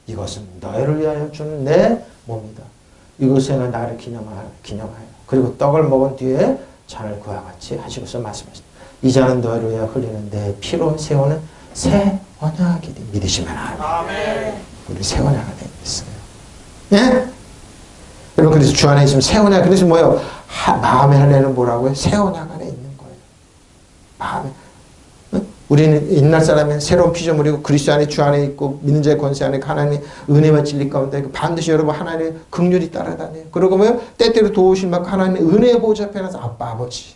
이것은 너희를 위하여 주는 내 몸이다. 이것에는 나를 기념하여. 그리고 떡을 먹은 뒤에 잔을 그와 같이 하시고서 말씀하셨다. 이 잔은 너희를 위하여 흘리는 내 피로 세우는 새 언약이니 믿으시면 아멘. 우리 새 언약 안에 있어요. 예? 여러분 그래서 주 안에 있으면 새 언약. 그래서 뭐예요? 마음의 할례는 뭐라고요? 새 언약 안에 있는 거예요. 마음에. 우리는 옛날 사람은 새로운 피조물이고 그리스도 안에 주 안에 있고 믿는 자의 권세 안에 하나님의 은혜와 진리 가운데 반드시 여러분 하나님의 긍휼이 따라다녀요. 그러고 뭐요? 때때로 도우신 만큼 하나님의 은혜의 보좌 앞에 나서 아빠 아버지.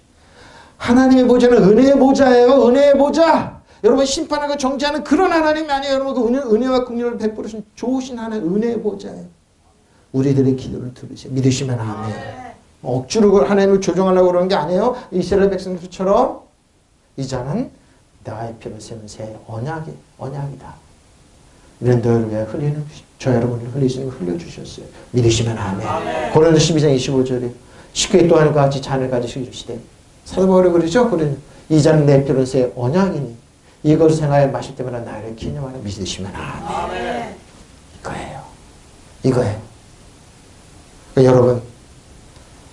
하나님의 보좌는 은혜의 보좌예요. 은혜의 보좌. 여러분 심판하고 정죄하는 그런 하나님이 아니에요. 여러분 그 은혜와 긍휼을 베풀으신 좋으신 하나님 은혜의 보좌예요. 우리들의 기도를 들으세요. 믿으시면 아멘. 억지로 하나님을 조종하려고 그러는 게 아니에요. 이스라엘 백성들처럼 이 잔은 나의 피로 세운 새 언약이다. 이런 너희를 위해 흘리는 저 여러분을 흘리시는 걸 흘려주셨어요. 믿으시면 아멘. 고린도 12장 25절에 십계의 또한 같이 잔을 가지시고 이르시되 사도 바울이 그러죠. 이 잔은 내 피로 새 언약이니 이것을 생하여 마실 때마다 나를 기념하라. 믿으시면 아멘. 이거예요. 그러니까 여러분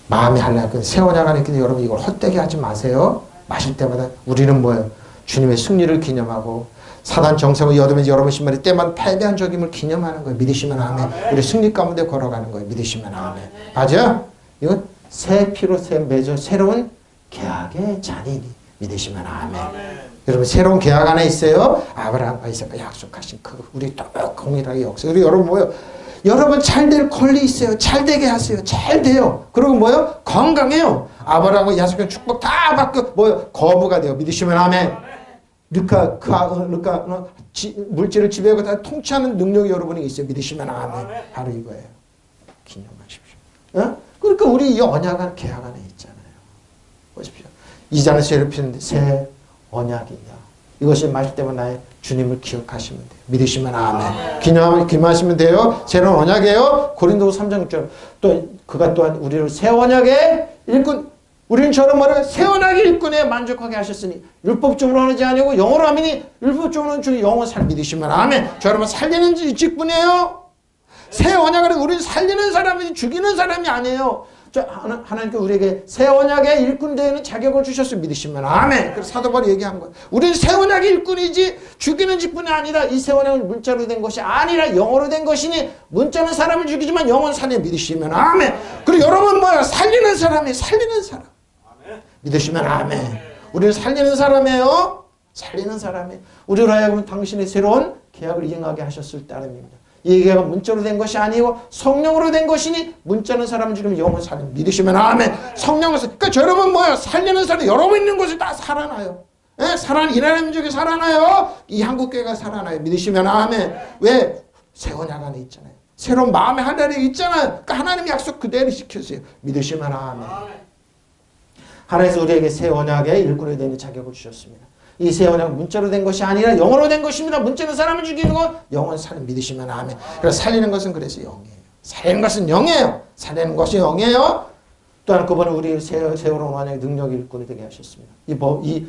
마음의 할례 새 언약 안에 있기 여러분 이걸 헛되게 하지 마세요. 마실 때마다 우리는 뭐예요? 주님의 승리를 기념하고 사단 정성을 여두면서 여러분 신발이 때만 패배한 적임을 기념하는 거예요. 믿으시면 아멘. 우리 승리 가운데 걸어가는 거예요. 믿으시면 아멘. 맞아요? 이건 새 피로 맺은 새로운 계약의 잔이니 믿으시면 아멘. 여러분 새로운 계약 안에 있어요. 아브라함과 이삭과 약속하신 그 우리 동일하게 역사. 그리고 여러분 뭐예요? 여러분 잘 될 권리 있어요. 잘 되게 하세요. 잘 돼요. 그리고 뭐요? 건강해요. 아브라함과 야속의 축복 다 받고 뭐요? 거부가 돼요. 믿으시면 아멘. 물질을 지배하고 다 통치하는 능력이 여러분에게 있어요. 믿으시면 아멘. 바로 이거예요. 기념하십시오. 어? 그러니까 우리 이 언약은 계약 안에 있잖아요. 보십시오. 이 잔을 쇠를 피는데 새 언약이냐. 이것을 마실 때마다 나의 주님을 기억하시면 돼요. 믿으시면 아멘. 기념하시면 돼요. 새로운 언약이에요. 고린도서 3장 6절 또 그가 또한 우리를 새 언약의 일꾼 우리는 저런 말을 새 언약의 일꾼에 만족하게 하셨으니 율법적으로 하는지 아니고 영으로 하미니 율법적으로 하는 주 영을 살 믿으시면 아멘. 저 여러분 살리는 직분이에요. 새 언약은 우리는 살리는 사람이지 죽이는 사람이 아니에요. 하나님께 우리에게 새 언약의 일꾼 되는 자격을 주셨으면 믿으시면 아멘. 그래서 사도 바울이 얘기한 거예요. 우리는 새 언약의 일꾼이지 죽이는 직분이 아니라 이 새 언약은 문자로 된 것이 아니라 영어로 된 것이니 문자는 사람을 죽이지만 영어는 살려 믿으시면 아멘. 그리고 여러분 뭐야? 살리는 사람이 살리는 사람. 믿으시면 아멘. 우리는 살리는 사람이에요. 살리는 사람이에요. 우리로 하여금 당신의 새로운 계약을 이행하게 하셨을 따름입니다. 이 계약은 문자로 된 것이 아니고 성령으로 된 것이니 문자는 사람을 죽이면 영혼 살림 믿으시면 아멘. 성령으로서 그러니까 저 여러분 뭐예요? 살리는 사람 여러분 있는 곳에 다 살아나요. 예? 이 나라 민족이 살아나요. 이 한국교회가 살아나요. 믿으시면 아멘. 왜? 새 언약 안에 있잖아요. 새로운 마음의 하늘에 있잖아요. 그러니까 하나님의 약속 그대로 지켜주세요. 믿으시면 아멘. 하나님께서 우리에게 새 언약의 일꾼이 되는 자격을 주셨습니다. 이 새 언약은 문자로 된 것이 아니라 영어로 된 것입니다. 문자는 사람을 죽이는 것, 영은 살림 믿으시면 아멘. 그래서 살리는 것은 그래서 영이에요. 살리는 것은 영이에요. 살리는 것이 영이에요. 또한 그분은 우리 새로운 언약의 능력의 일꾼이 되게 하셨습니다.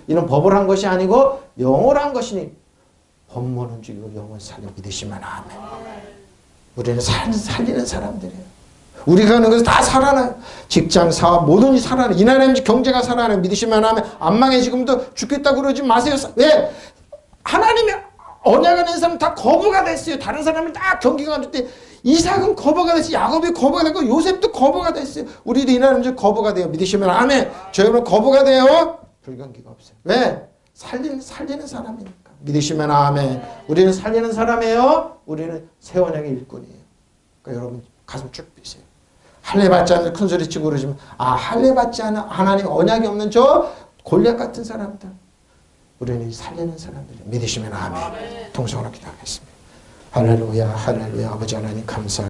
이런 법을 한 것이 아니고 영어로 한 것이니 법문은 죽이고 영은 살림 믿으시면 아멘. 우리는 살리는 사람들이에요. 우리가 하는 것은 다 살아나요. 직장, 사업, 모든 이 살아나요. 이 나라의 경제가 살아나요. 믿으시면 하면 안 망해 지금도 죽겠다고 그러지 마세요. 왜? 하나님의 언약을 낸 사람은 다 거부가 됐어요. 다른 사람은 다 경기가 안 됐대. 이삭은 거부가 됐어요. 야곱이 거부가 됐고 요셉도 거부가 됐어요. 우리도 이 나라는 거부가 돼요. 믿으시면 아멘. 저희는 거부가 돼요. 불경기가 없어요. 왜? 살리는 사람이니까. 믿으시면 아멘. 우리는 살리는 사람이에요. 우리는 새 언약의 일꾼이에요. 그러니까 여러분 가슴 쭉 비세요. 할례 받지 않는 큰 소리 치고 그러지만 할례 받지 않은 하나님 언약이 없는 저 골리앗 같은 사람들 우리는 살리는 사람들 믿으시면 아멘. 동성으로 기도하겠습니다. 할렐루야 할렐루야. 아버지 하나님 감사합니다.